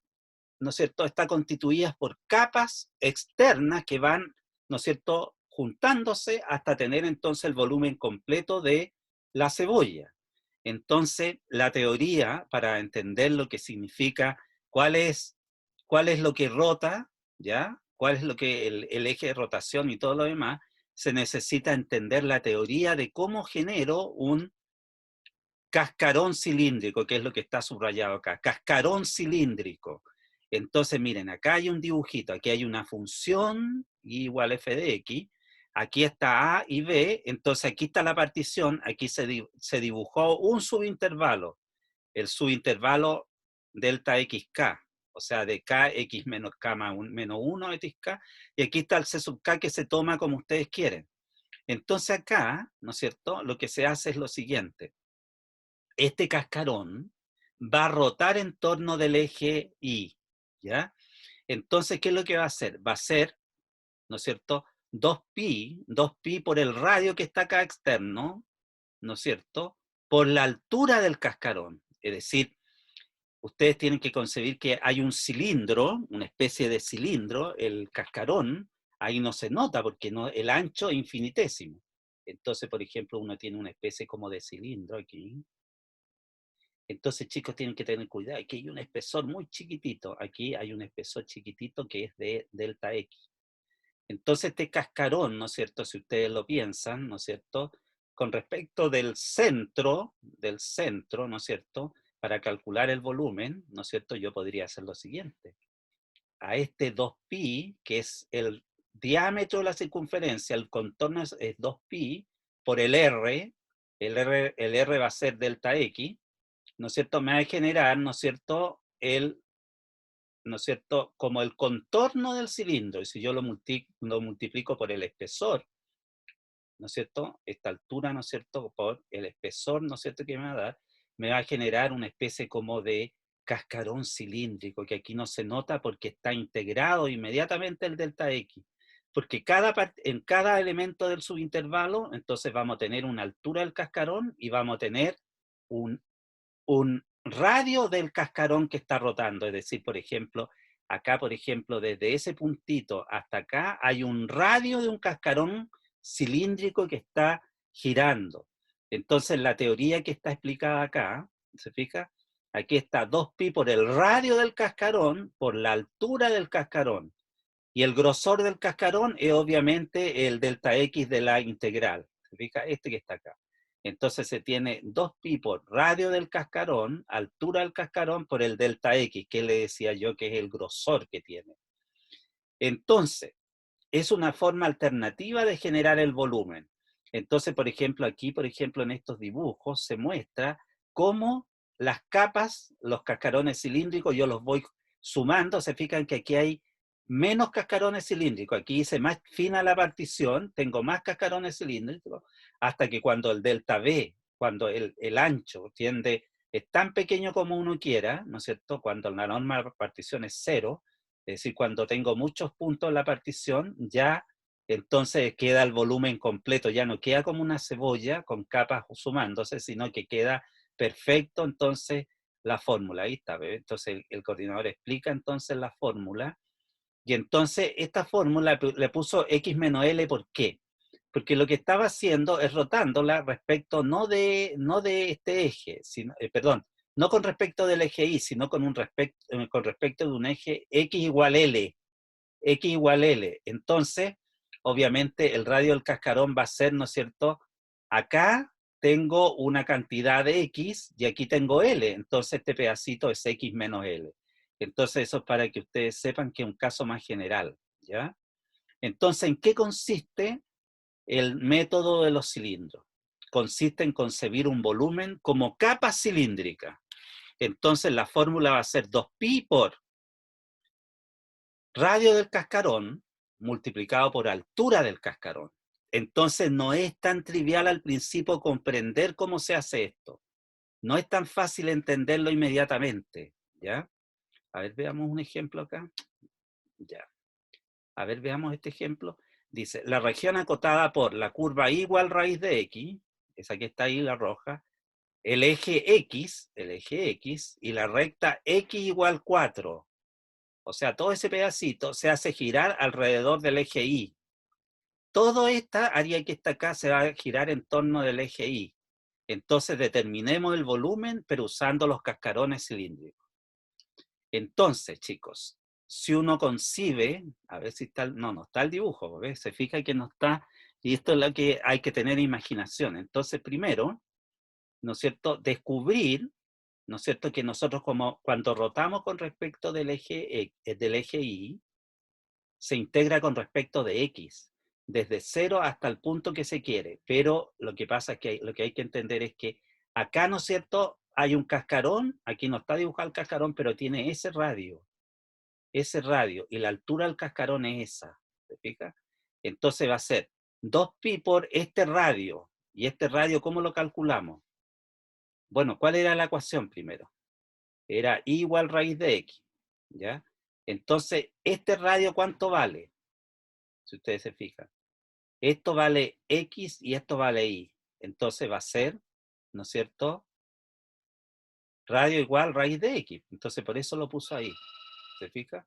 [SPEAKER 1] ¿no es cierto?, está constituida por capas externas que van, ¿no es cierto?, juntándose hasta tener entonces el volumen completo de la cebolla. Entonces, la teoría, para entender lo que significa, cuál es lo que rota, ¿ya? ¿Cuál es lo que el eje de rotación y todo lo demás? Se necesita entender la teoría de cómo genero un cascarón cilíndrico, que es lo que está subrayado acá. Cascarón cilíndrico. Entonces, miren, acá hay un dibujito, aquí hay una función y igual f de x, aquí está A y B, entonces aquí está la partición, aquí se dibujó un subintervalo, el subintervalo delta xk, o sea, de kx menos k menos 1 xk, y aquí está el c sub k que se toma como ustedes quieren. Entonces acá, ¿no es cierto?, lo que se hace es lo siguiente. Este cascarón va a rotar en torno del eje Y, ¿ya? Entonces, ¿qué es lo que va a hacer? Va a ser, ¿no es cierto?, 2pi por el radio que está acá externo, ¿no es cierto?, por la altura del cascarón. Es decir, ustedes tienen que concebir que hay un cilindro, una especie de cilindro, el cascarón, ahí no se nota porque no, el ancho es infinitésimo. Entonces, por ejemplo, uno tiene una especie como de cilindro aquí. Entonces, chicos, tienen que tener cuidado. Aquí hay un espesor muy chiquitito. Aquí hay un espesor chiquitito que es de delta X. Entonces, este cascarón, ¿no es cierto?, si ustedes lo piensan, ¿no es cierto?, con respecto del centro, ¿no es cierto?, para calcular el volumen, ¿no es cierto?, yo podría hacer lo siguiente. A este 2pi, que es el diámetro de la circunferencia, el contorno es 2pi, por el R va a ser delta X, ¿no es cierto?, me va a generar, ¿no es cierto?, ¿no es cierto?, como el contorno del cilindro, y si yo lo multiplico por el espesor, ¿no es cierto?, esta altura, ¿no es cierto?, por el espesor, ¿no es cierto?, que me va a dar, me va a generar una especie como de cascarón cilíndrico, que aquí no se nota porque está integrado inmediatamente el delta X. Porque en cada elemento del subintervalo, entonces vamos a tener una altura del cascarón y vamos a tener un radio del cascarón que está rotando. Es decir, por ejemplo, acá, por ejemplo, desde ese puntito hasta acá, hay un radio de un cascarón cilíndrico que está girando. Entonces, la teoría que está explicada acá, ¿se fija? Aquí está 2pi por el radio del cascarón, por la altura del cascarón. Y el grosor del cascarón es obviamente el delta X de la integral. ¿Se fija? Este que está acá. Entonces se tiene 2pi por radio del cascarón, altura del cascarón, por el delta X, que le decía yo que es el grosor que tiene. Entonces, es una forma alternativa de generar el volumen. Entonces, por ejemplo, aquí, por ejemplo, en estos dibujos se muestra cómo las capas, los cascarones cilíndricos, yo los voy sumando. Se fijan que aquí hay menos cascarones cilíndricos. Aquí hice más fina la partición, tengo más cascarones cilíndricos, hasta que cuando el delta V, cuando el ancho es tan pequeño como uno quiera, ¿no es cierto? Cuando la norma de partición es 0, es decir, cuando tengo muchos puntos en la partición, ya entonces queda el volumen completo, ya no queda como una cebolla con capas sumándose, sino que queda perfecto entonces la fórmula. Ahí está, ¿ve? Entonces el coordinador explica entonces la fórmula, y entonces esta fórmula le puso x menos L, ¿por qué? Porque lo que estaba haciendo es rotándola respecto no de este eje, sino, perdón, no con respecto del eje Y, sino con respecto de un eje X igual L. X igual L. Entonces, obviamente, el radio del cascarón va a ser, ¿no es cierto? Acá tengo una cantidad de X y aquí tengo L. Entonces, este pedacito es X menos L. Entonces, eso es para que ustedes sepan que es un caso más general, ¿ya? Entonces, ¿en qué consiste el método de los cilindros? Consiste en concebir un volumen como capa cilíndrica. Entonces, la fórmula va a ser 2pi por radio del cascarón multiplicado por altura del cascarón. Entonces, no es tan trivial al principio comprender cómo se hace esto. No es tan fácil entenderlo inmediatamente, ¿ya? A ver, veamos un ejemplo acá. Ya. A ver, veamos este ejemplo. Dice, la región acotada por la curva y igual raíz de x, esa que está ahí, la roja, el eje X, y la recta x igual 4. O sea, todo ese pedacito se hace girar alrededor del eje Y. Todo esta área que está acá se va a girar en torno del eje Y. Entonces determinemos el volumen, pero usando los cascarones cilíndricos. Entonces, chicos, si uno concibe, a ver si está, no está el dibujo, ¿ves? Se fija que no está, y esto es lo que hay que tener imaginación. Entonces, primero, ¿no es cierto?, descubrir, ¿no es cierto?, que nosotros cuando rotamos con respecto del eje Y, se integra con respecto de X, desde 0 hasta el punto que se quiere. Pero lo que pasa es que lo que hay que entender es que acá, ¿no es cierto?, hay un cascarón, aquí no está dibujado el cascarón, pero tiene ese radio, y la altura del cascarón es esa, ¿te fijas? Entonces va a ser 2pi por este radio, y este radio, ¿cómo lo calculamos? Bueno, ¿cuál era la ecuación primero? Era I igual raíz de X, ¿ya? Entonces, ¿este radio cuánto vale? Si ustedes se fijan. Esto vale X y esto vale Y. Entonces va a ser, ¿no es cierto?, radio igual raíz de X. Entonces por eso lo puso ahí. ¿Se fija?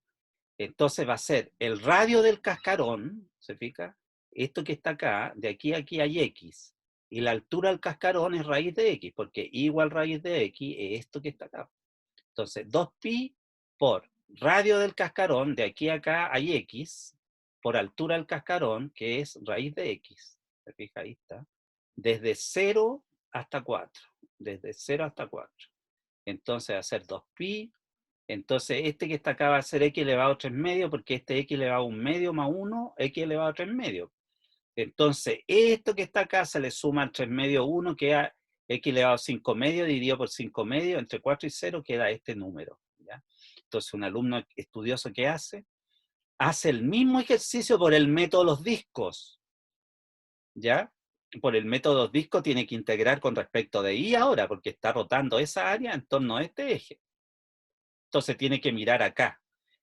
[SPEAKER 1] Entonces va a ser el radio del cascarón, ¿se fija? Esto que está acá, de aquí a aquí hay X. Y la altura del cascarón es raíz de X, porque Y igual raíz de X es esto que está acá. Entonces, 2pi por radio del cascarón, de aquí a acá hay X, por altura del cascarón, que es raíz de X. ¿Se fija? Ahí está. Desde 0 hasta 4. Desde 0 hasta 4. Entonces va a ser 2pi. Entonces este que está acá va a ser x elevado a 3 medios, porque este x elevado a 1 medio más 1, x elevado a 3 medios. Entonces esto que está acá se le suma al 3 medios 1, queda x elevado a 5 medios, dividido por 5 medios, entre 4 y 0 queda este número, ¿ya? Entonces un alumno estudioso que hace el mismo ejercicio por el método de los discos, ¿ya? Por el método de los discos tiene que integrar con respecto de Y ahora, porque está rotando esa área en torno a este eje. Entonces tiene que mirar acá.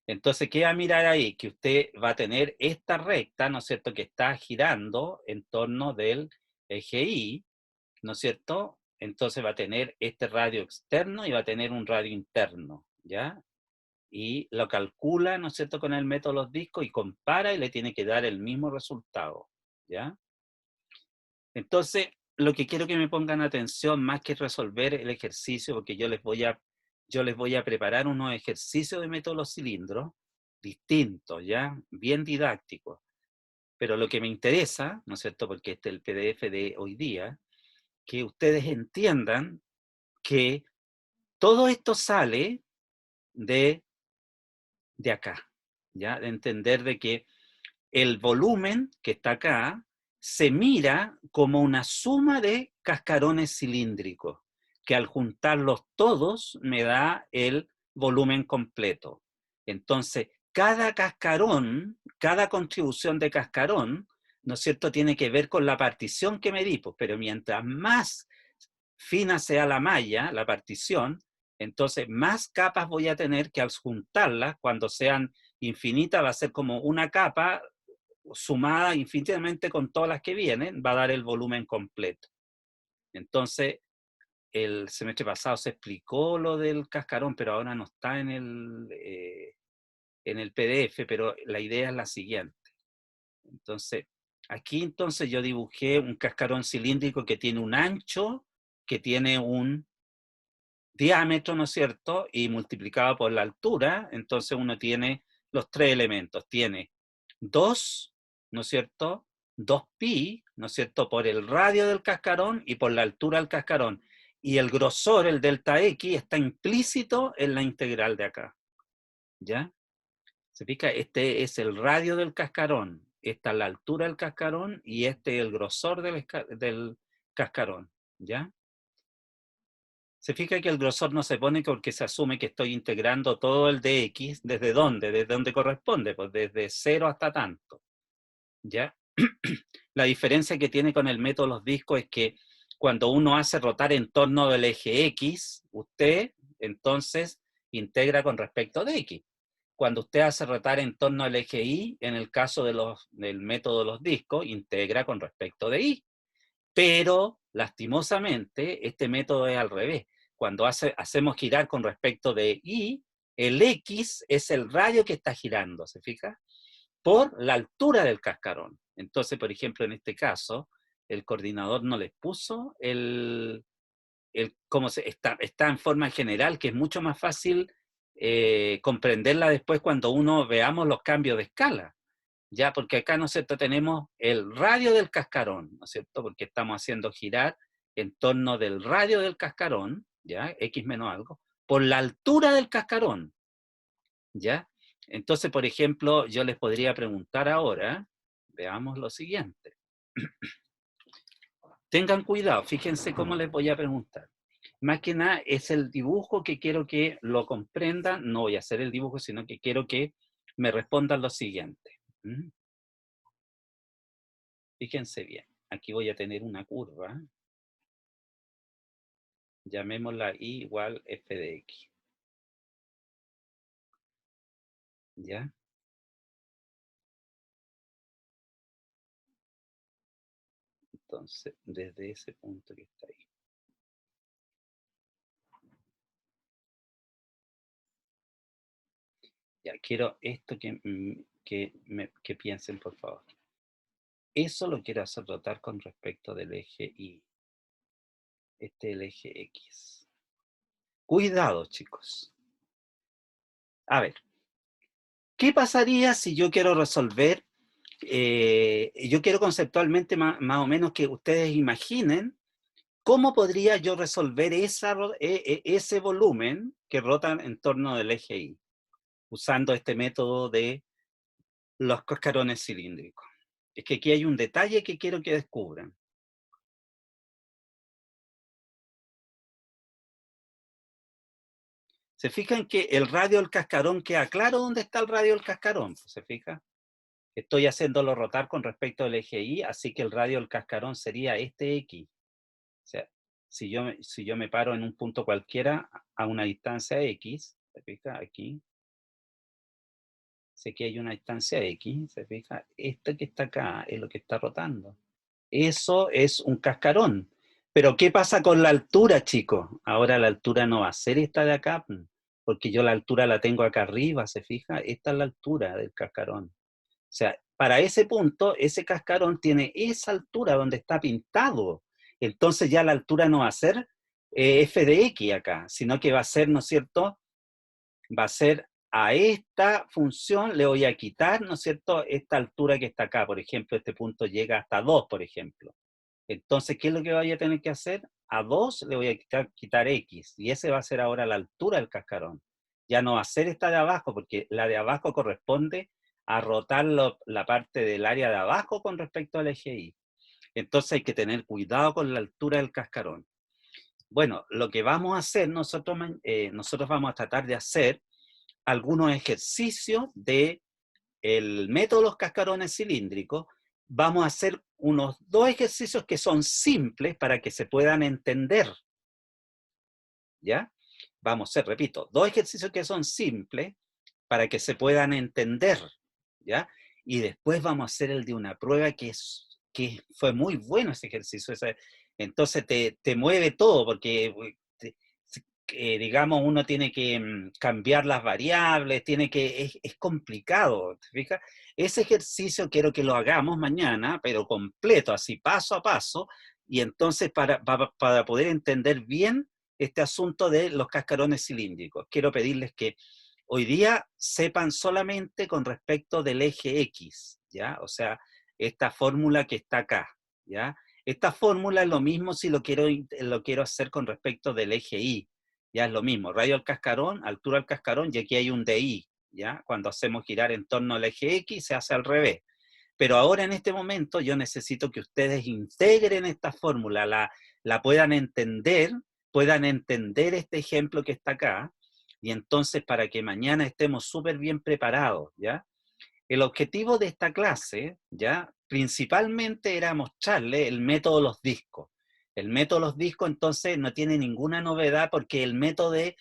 [SPEAKER 1] Entonces, ¿qué va a mirar ahí? Que usted va a tener esta recta, ¿no es cierto?, que está girando en torno del eje Y, ¿no es cierto? Entonces va a tener este radio externo y va a tener un radio interno, ¿ya? Y lo calcula, ¿no es cierto?, con el método de los discos y compara y le tiene que dar el mismo resultado, ¿ya? Entonces, lo que quiero que me pongan atención, más que resolver el ejercicio, porque yo les voy a preparar unos ejercicios de método de los cilindros distintos, ¿ya? Bien didácticos. Pero lo que me interesa, ¿no es cierto?, porque este es el PDF de hoy día, que ustedes entiendan que todo esto sale de acá, ¿ya? De entender de que el volumen que está acá se mira como una suma de cascarones cilíndricos, que al juntarlos todos me da el volumen completo. Entonces, cada cascarón, cada contribución de cascarón, ¿no es cierto?, tiene que ver con la partición que me di, pues, pero mientras más fina sea la malla, la partición, entonces más capas voy a tener que al juntarlas, cuando sean infinitas, va a ser como una capa sumada infinitamente con todas las que vienen, va a dar el volumen completo. Entonces, el semestre pasado se explicó lo del cascarón, pero ahora no está en el PDF, pero la idea es la siguiente. Entonces, aquí entonces yo dibujé un cascarón cilíndrico que tiene un ancho, que tiene un diámetro, ¿no es cierto? Y multiplicado por la altura, entonces uno tiene los tres elementos. Tiene 2, ¿no es cierto? 2pi, ¿no es cierto? Por el radio del cascarón y por la altura del cascarón. Y el grosor, el delta X, está implícito en la integral de acá. ¿Ya? ¿Se fija? Este es el radio del cascarón. Esta es la altura del cascarón y este es el grosor del cascarón. ¿Ya? Se fija que el grosor no se pone porque se asume que estoy integrando todo el dx. ¿Desde dónde? ¿Desde dónde corresponde? Pues desde 0 hasta tanto. ¿Ya? La diferencia que tiene con el método de los discos es que cuando uno hace rotar en torno del eje X, usted entonces integra con respecto de X. Cuando usted hace rotar en torno al eje Y, en el caso del método de los discos, integra con respecto de Y. Pero, lastimosamente, este método es al revés. Cuando hacemos girar con respecto de Y, el X es el radio que está girando, ¿se fija? Por la altura del cascarón. Entonces, por ejemplo, en este caso, el coordinador no les puso cómo está en forma general, que es mucho más fácil comprenderla después cuando uno veamos los cambios de escala. Ya, porque acá, ¿no es cierto?, tenemos el radio del cascarón, ¿no es cierto?, porque estamos haciendo girar en torno del radio del cascarón, ¿ya?, X menos algo, por la altura del cascarón, ¿ya? Entonces, por ejemplo, yo les podría preguntar ahora, veamos lo siguiente. Tengan cuidado, fíjense cómo les voy a preguntar. Más que nada es el dibujo que quiero que lo comprendan, no voy a hacer el dibujo, sino que quiero que me respondan lo siguiente. Fíjense bien, aquí voy a tener una curva, llamémosla I igual f de x. ¿Ya? Entonces, desde ese punto que está ahí. Ya, quiero esto que piensen, por favor. Eso lo quiero hacer rotar con respecto del eje Y. Este es el eje X. Cuidado, chicos. A ver, ¿qué pasaría si yo quiero resolver, yo quiero conceptualmente más o menos que ustedes imaginen cómo podría yo resolver ese volumen que rota en torno del eje Y, usando este método de los cascarones cilíndricos? Es que aquí hay un detalle que quiero que descubran. ¿Se fijan que el radio del cascarón queda claro dónde está el radio del cascarón? ¿Se fija? Estoy haciéndolo rotar con respecto al eje Y, así que el radio del cascarón sería este X. O sea, si yo me paro en un punto cualquiera a una distancia X, ¿se fija? Aquí, Si aquí hay una distancia X, ¿se fija? Esto que está acá es lo que está rotando. Eso es un cascarón. Pero ¿qué pasa con la altura, chicos? Ahora la altura no va a ser esta de acá, porque yo la altura la tengo acá arriba, ¿se fija? Esta es la altura del cascarón. O sea, para ese punto, ese cascarón tiene esa altura donde está pintado. Entonces ya la altura no va a ser f de x acá, sino que va a ser, ¿no es cierto? Va a ser a esta función, le voy a quitar, ¿no es cierto?, esta altura que está acá. Por ejemplo, este punto llega hasta 2, por ejemplo. Entonces, ¿qué es lo que voy a tener que hacer? A 2 le voy a quitar x, y ese va a ser ahora la altura del cascarón. Ya no va a ser esta de abajo, porque la de abajo corresponde a rotar la parte del área de abajo con respecto al eje Y. Entonces hay que tener cuidado con la altura del cascarón. Bueno, lo que vamos a hacer, nosotros vamos a tratar de hacer algunos ejercicios del método de los cascarones cilíndricos. Vamos a hacer unos 2 ejercicios que son simples para que se puedan entender. ¿Ya? Vamos a hacer, repito, 2 ejercicios que son simples para que se puedan entender. ¿Ya? Y después vamos a hacer el de una prueba que fue muy bueno ese ejercicio. Entonces te mueve todo, porque digamos, uno tiene que cambiar las variables, es complicado, ¿te fijas? Ese ejercicio quiero que lo hagamos mañana, pero completo, así paso a paso, y entonces para poder entender bien este asunto de los cascarones cilíndricos, quiero pedirles que hoy día sepan solamente con respecto del eje X, ¿ya? O sea, esta fórmula que está acá, ¿ya? Esta fórmula es lo mismo si lo quiero hacer con respecto del eje Y. Ya es lo mismo, radio al cascarón, altura al cascarón, y aquí hay un DI, ¿ya? Cuando hacemos girar en torno al eje X, se hace al revés. Pero ahora en este momento yo necesito que ustedes integren esta fórmula, la puedan entender este ejemplo que está acá, y entonces para que mañana estemos súper bien preparados, ¿ya? El objetivo de esta clase, ¿ya?, principalmente era mostrarle el método de los discos. El método de los discos, entonces, no tiene ninguna novedad porque el método es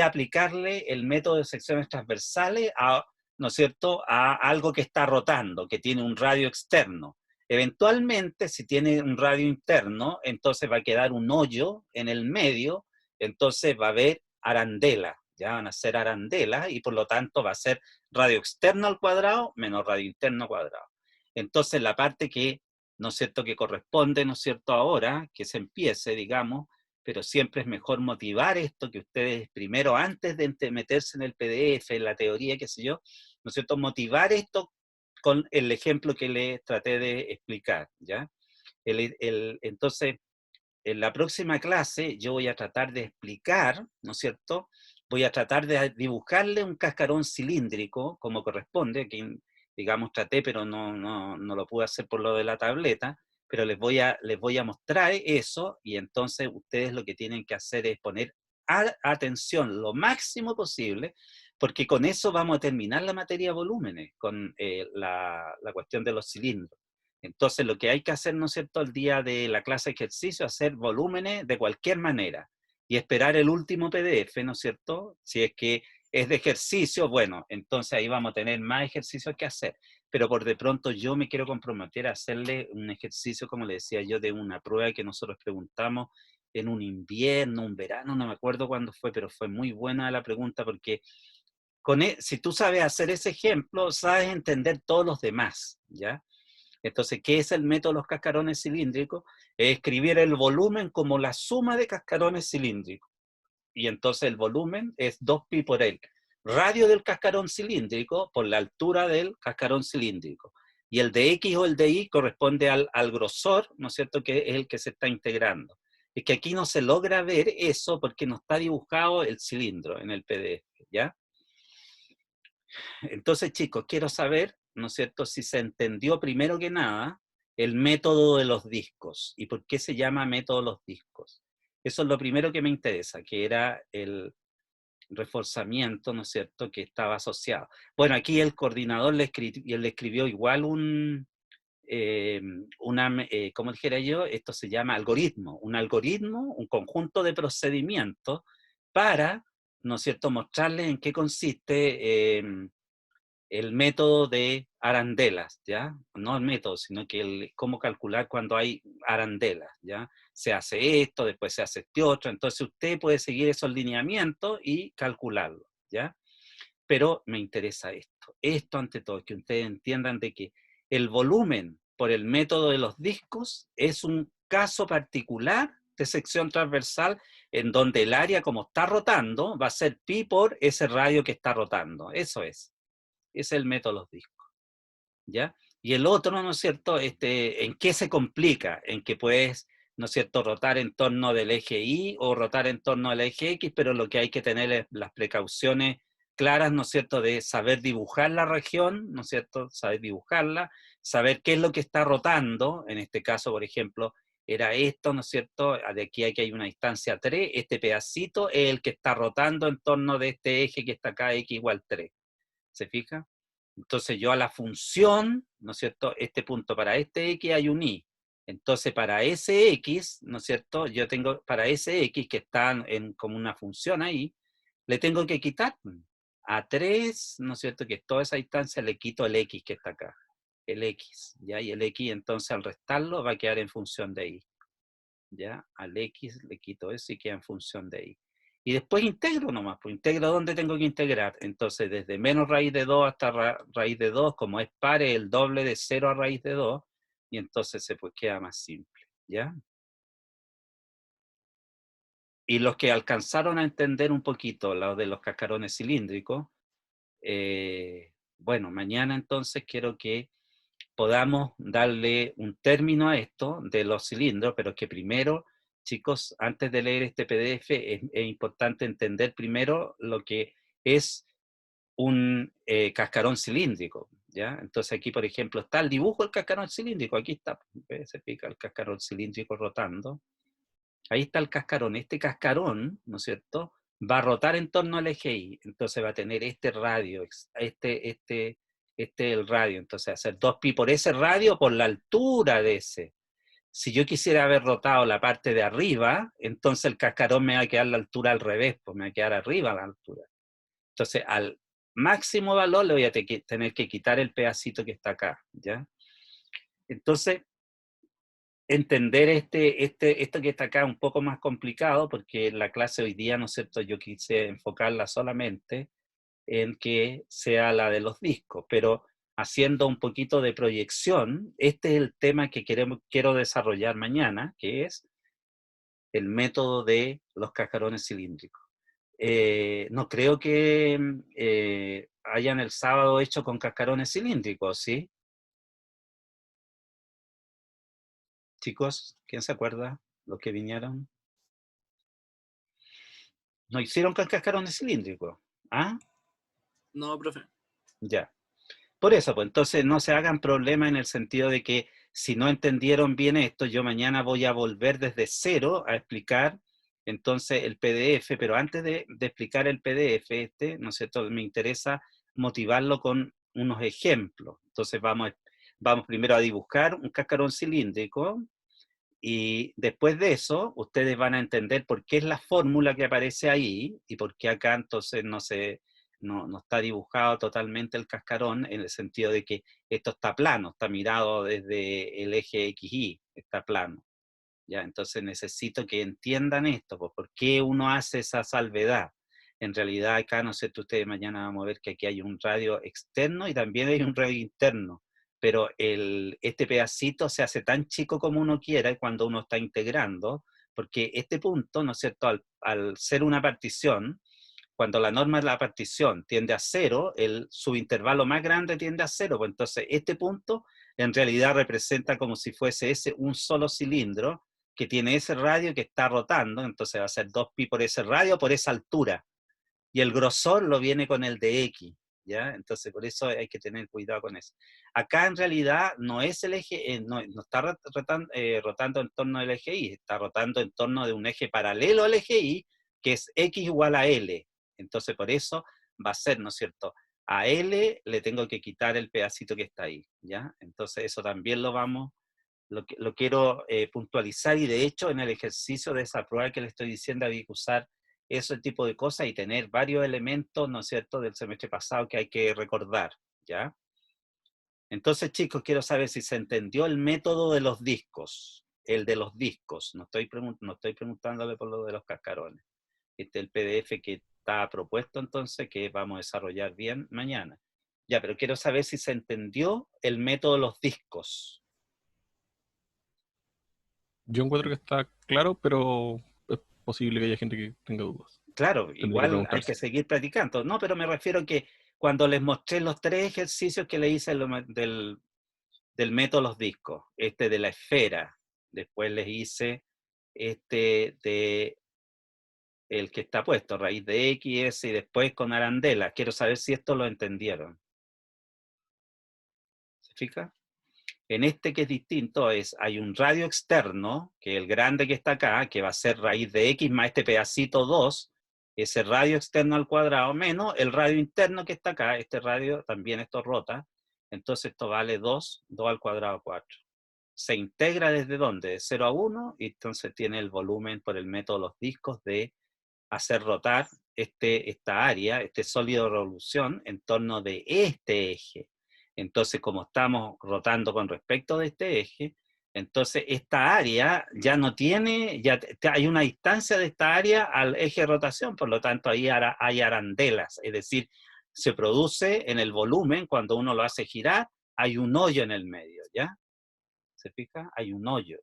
[SPEAKER 1] aplicarle el método de secciones transversales a, ¿no es cierto?, a algo que está rotando, que tiene un radio externo. Eventualmente, si tiene un radio interno, entonces va a quedar un hoyo en el medio, entonces va a haber arandela, ya van a ser arandelas, y por lo tanto va a ser radio externo al cuadrado menos radio interno al cuadrado. Entonces la parte que, ¿no es cierto?, que corresponde, ¿no es cierto?, ahora, que se empiece, digamos, pero siempre es mejor motivar esto, que ustedes primero, antes de meterse en el PDF, en la teoría, qué sé yo, ¿no es cierto?, motivar esto con el ejemplo que les traté de explicar, ¿ya? Entonces, en la próxima clase yo voy a tratar de explicar, ¿no es cierto?, voy a tratar de dibujarle un cascarón cilíndrico, como corresponde, que digamos traté, pero no lo pude hacer por lo de la tableta, pero les voy a mostrar eso, y entonces ustedes lo que tienen que hacer es poner atención lo máximo posible, porque con eso vamos a terminar la materia de volúmenes, con la cuestión de los cilindros. Entonces lo que hay que hacer, ¿no es cierto?, el día de la clase de ejercicio, hacer volúmenes de cualquier manera y esperar el último PDF, ¿no es cierto? Si es que es de ejercicio, bueno, entonces ahí vamos a tener más ejercicios que hacer. Pero por de pronto yo me quiero comprometer a hacerle un ejercicio, como le decía yo, de una prueba que nosotros preguntamos en un invierno, un verano, no me acuerdo cuándo fue, pero fue muy buena la pregunta porque si tú sabes hacer ese ejemplo, sabes entender todos los demás, ¿ya? Entonces, ¿qué es el método de los cascarones cilíndricos? Es escribir el volumen como la suma de cascarones cilíndricos. Y entonces el volumen es 2pi por el radio del cascarón cilíndrico por la altura del cascarón cilíndrico. Y el de X o el de Y corresponde al grosor, ¿no es cierto?, que es el que se está integrando. Es que aquí no se logra ver eso porque no está dibujado el cilindro en el PDF, ¿ya? Entonces, chicos, quiero saber, ¿no es cierto?, si se entendió primero que nada el método de los discos y por qué se llama método de los discos. Eso es lo primero que me interesa, que era el reforzamiento, ¿no es cierto?, que estaba asociado. Bueno, aquí el coordinador le escribió igual ¿cómo dijera yo? Esto se llama algoritmo. Un algoritmo, un conjunto de procedimientos para, ¿no es cierto?, mostrarles en qué consiste el método de arandelas, ¿ya? No el método, sino que cómo calcular cuando hay arandelas, ¿ya? Se hace esto, después se hace este otro, entonces usted puede seguir esos lineamientos y calcularlo, ¿ya? Pero me interesa esto ante todo, que ustedes entiendan de que el volumen por el método de los discos es un caso particular de sección transversal en donde el área como está rotando va a ser pi por ese radio que está rotando, eso es. Es el método de los discos, ¿ya? Y el otro, ¿no es cierto? ¿En qué se complica? En que puedes, ¿no es cierto?, rotar en torno del eje Y o rotar en torno del eje X, pero lo que hay que tener es las precauciones claras, ¿no es cierto?, de saber dibujar la región, ¿no es cierto?, saber dibujarla, saber qué es lo que está rotando, en este caso, por ejemplo, era esto, ¿no es cierto?, de aquí hay una distancia 3, este pedacito es el que está rotando en torno de este eje que está acá, X igual 3. ¿Se fija? Entonces yo a la función, ¿no es cierto? Este punto para este X hay un Y. Entonces para ese X, ¿no es cierto? Yo tengo, para ese X que está como una función ahí, le tengo que quitar a 3, ¿no es cierto? Que toda esa distancia le quito el X que está acá. El X, ¿ya? Y el X entonces al restarlo va a quedar en función de Y. ¿Ya? Al X le quito eso y queda en función de Y. Y después integro nomás, pues integro dónde tengo que integrar. Entonces, desde menos raíz de 2 hasta raíz de 2, como es par, es el doble de 0 a raíz de 2, y entonces se pues queda más simple, ¿ya? Y los que alcanzaron a entender un poquito lo de los cascarones cilíndricos, bueno, mañana entonces quiero que podamos darle un término a esto de los cilindros, pero que primero, chicos, antes de leer este PDF, es importante entender primero lo que es un cascarón cilíndrico, ¿ya? Entonces aquí, por ejemplo, está el dibujo del cascarón cilíndrico, aquí está, se pica el cascarón cilíndrico rotando, ahí está el cascarón, este cascarón, ¿no es cierto?, va a rotar en torno al eje Y, entonces va a tener este radio, este es el radio, entonces hacer 2pi por ese radio por la altura de ese. Si yo quisiera haber rotado la parte de arriba, entonces el cascarón me va a quedar la altura al revés, pues me va a quedar arriba a la altura. Entonces al máximo valor le voy a tener que quitar el pedacito que está acá, ¿ya? Entonces, entender esto que está acá es un poco más complicado, porque la clase hoy día, ¿no es cierto?, yo quise enfocarla solamente en que sea la de los discos, pero haciendo un poquito de proyección, este es el tema que quiero desarrollar mañana, que es el método de los cascarones cilíndricos. No creo que hayan el sábado hecho con cascarones cilíndricos, ¿sí? Chicos, ¿quién se acuerda? Los que vinieron. ¿No hicieron con cascarones cilíndricos? ¿Ah?
[SPEAKER 4] No, profe.
[SPEAKER 1] Ya. Por eso, pues entonces no se hagan problema en el sentido de que si no entendieron bien esto, yo mañana voy a volver desde cero a explicar entonces el PDF, pero antes de explicar el PDF ¿no es cierto?, me interesa motivarlo con unos ejemplos. Entonces vamos primero a dibujar un cascarón cilíndrico y después de eso ustedes van a entender por qué es la fórmula que aparece ahí y por qué acá entonces no está dibujado totalmente el cascarón, en el sentido de que esto está plano, está mirado desde el eje XY, está plano. ¿Ya? Entonces necesito que entiendan esto, pues, por qué uno hace esa salvedad. En realidad acá, no sé, ustedes mañana vamos a ver que aquí hay un radio externo y también hay un radio interno, pero este pedacito se hace tan chico como uno quiera cuando uno está integrando, porque este punto, ¿no es cierto?, al ser una partición, cuando la norma de la partición tiende a 0, el subintervalo más grande tiende a 0, pues entonces este punto en realidad representa como si fuese ese un solo cilindro que tiene ese radio que está rotando, entonces va a ser 2pi por ese radio, por esa altura. Y el grosor lo viene con el de X, ¿ya? Entonces por eso hay que tener cuidado con eso. Acá en realidad no es el eje, no está rotando en torno del eje Y, está rotando en torno de un eje paralelo al eje Y, que es X igual a L. Entonces por eso va a ser, ¿no es cierto?, a L le tengo que quitar el pedacito que está ahí, ¿ya? Entonces eso también lo quiero puntualizar, y de hecho en el ejercicio de esa prueba que le estoy diciendo había que usar ese tipo de cosas y tener varios elementos, ¿no es cierto?, del semestre pasado que hay que recordar, ¿ya? Entonces, chicos, quiero saber si se entendió el método de los discos, el de los discos. No estoy preguntándole por lo de los cascarones. Este es el PDF que está propuesto entonces, que vamos a desarrollar bien mañana. Ya, pero quiero saber si se entendió el método de los discos.
[SPEAKER 3] Yo encuentro que está claro, pero es posible que haya gente que tenga dudas.
[SPEAKER 1] Claro,
[SPEAKER 3] Tendría que
[SPEAKER 1] igual hay
[SPEAKER 3] preguntarse.
[SPEAKER 1] que seguir practicando. No, pero me refiero que cuando les mostré los 3 ejercicios que le hice del método de los discos, este de la esfera, después les hice este de el que está puesto, raíz de X, S, y después con arandela. Quiero saber si esto lo entendieron. ¿Se fija? En este que es distinto hay un radio externo, que es el grande que está acá, que va a ser raíz de X más este pedacito 2, ese radio externo al cuadrado, menos el radio interno que está acá, este radio también esto rota, entonces esto vale 2 al cuadrado 4. Se integra desde dónde, de 0 a 1, y entonces tiene el volumen por el método de los discos de hacer rotar esta área, este sólido de revolución, en torno de este eje. Entonces, como estamos rotando con respecto de este eje, entonces esta área ya no tiene, ya hay una distancia de esta área al eje de rotación, por lo tanto ahí hay arandelas, es decir, se produce en el volumen, cuando uno lo hace girar, hay un hoyo en el medio, ¿ya? ¿Se fija? Hay un hoyo.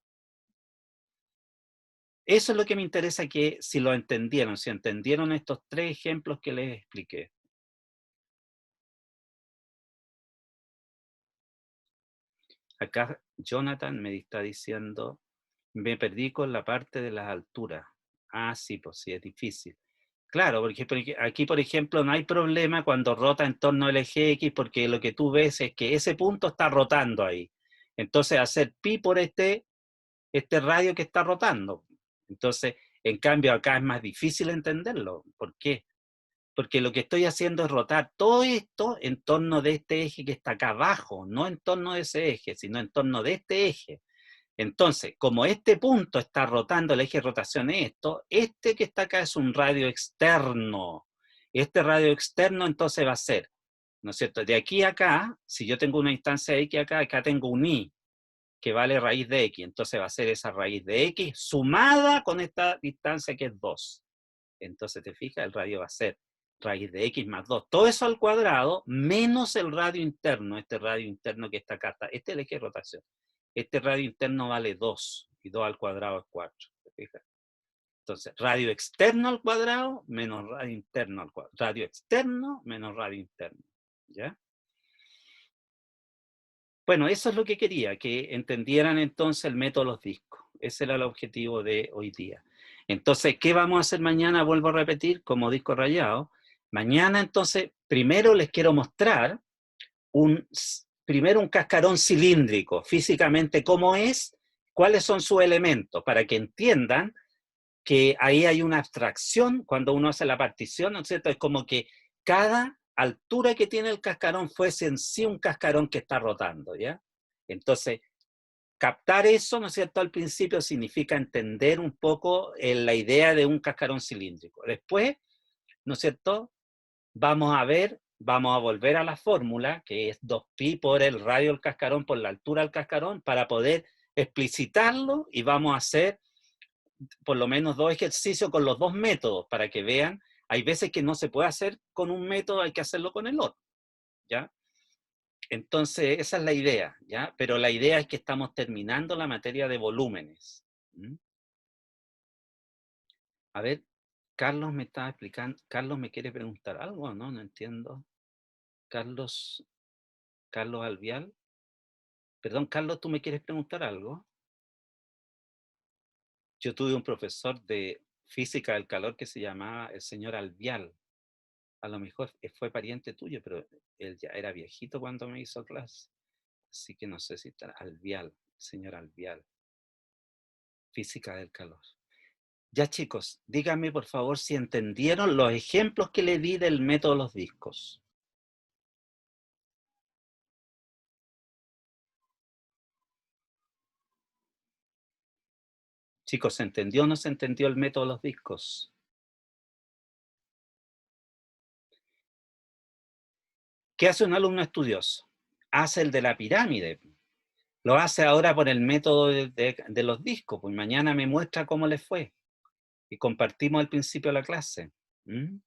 [SPEAKER 1] Eso es lo que me interesa, que si lo entendieron, si entendieron estos 3 ejemplos que les expliqué. Acá Jonathan me está diciendo, me perdí con la parte de las alturas. Ah, sí, pues sí, es difícil. Claro, porque aquí, por ejemplo, no hay problema cuando rota en torno al eje X, porque lo que tú ves es que ese punto está rotando ahí. Entonces, hacer pi por este radio que está rotando. Entonces, en cambio, acá es más difícil entenderlo. ¿Por qué? Porque lo que estoy haciendo es rotar todo esto en torno de este eje que está acá abajo, no en torno de ese eje, sino en torno de este eje. Entonces, como este punto está rotando, el eje de rotación es esto, este que está acá es un radio externo. Este radio externo entonces va a ser, ¿no es cierto? De aquí a acá, si yo tengo una instancia de X acá tengo un Y, que vale raíz de X. Entonces va a ser esa raíz de X sumada con esta distancia que es 2. Entonces, te fijas, el radio va a ser raíz de X más 2. Todo eso al cuadrado, menos el radio interno, este radio interno que está acá. Este es el eje de rotación. Este radio interno vale 2, y 2 al cuadrado es 4. ¿Te fijas? Entonces, radio externo al cuadrado, menos radio interno al cuadrado. Radio externo, menos radio interno. ¿Ya? Bueno, eso es lo que quería, que entendieran entonces el método de los discos. Ese era el objetivo de hoy día. Entonces, ¿qué vamos a hacer mañana? Vuelvo a repetir, como disco rayado. Mañana, entonces, primero les quiero mostrar primero un cascarón cilíndrico, físicamente cómo es, cuáles son sus elementos, para que entiendan que ahí hay una abstracción cuando uno hace la partición, ¿no es cierto? Es como que cada altura que tiene el cascarón fuese en sí un cascarón que está rotando, ¿ya? Entonces, captar eso, ¿no es cierto?, al principio significa entender un poco la idea de un cascarón cilíndrico. Después, ¿no es cierto?, vamos a volver a la fórmula, que es 2pi por el radio del cascarón por la altura del cascarón, para poder explicitarlo, y vamos a hacer por lo menos 2 ejercicios con los 2 métodos, para que vean, hay veces que no se puede hacer con un método, hay que hacerlo con el otro, ¿ya? Entonces, esa es la idea, ¿ya? Pero la idea es que estamos terminando la materia de volúmenes. ¿Mm? A ver, Carlos me está explicando, Carlos me quiere preguntar algo, ¿no? No entiendo. Carlos Alvial. Perdón, Carlos, ¿tú me quieres preguntar algo? Yo tuve un profesor de física del calor que se llamaba el señor Alvial. A lo mejor fue pariente tuyo, pero él ya era viejito cuando me hizo clase. Así que no sé si está Alvial, señor Alvial. Física del calor. Ya, chicos, díganme por favor si entendieron los ejemplos que le di del método de los discos. Chicos, ¿se entendió o no se entendió el método de los discos? ¿Qué hace un alumno estudioso? Hace el de la pirámide. Lo hace ahora por el método de los discos, pues mañana me muestra cómo le fue. Y compartimos al principio de la clase. ¿Mm?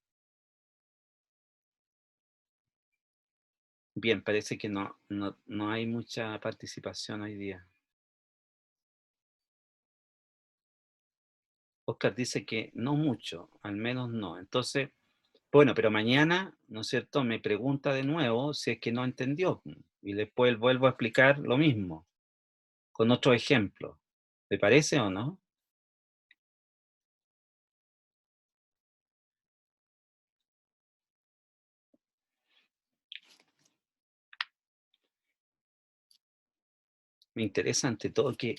[SPEAKER 1] Bien, parece que no hay mucha participación hoy día. Oscar dice que no mucho, al menos no. Entonces, bueno, pero mañana, ¿no es cierto?, me pregunta de nuevo si es que no entendió. Y después vuelvo a explicar lo mismo, con otro ejemplo. ¿Te parece o no? Me interesa ante todo que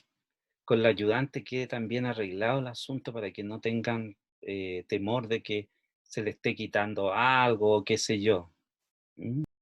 [SPEAKER 1] con la ayudante quede también arreglado el asunto para que no tengan temor de que se le esté quitando algo o qué sé yo. ¿Mm?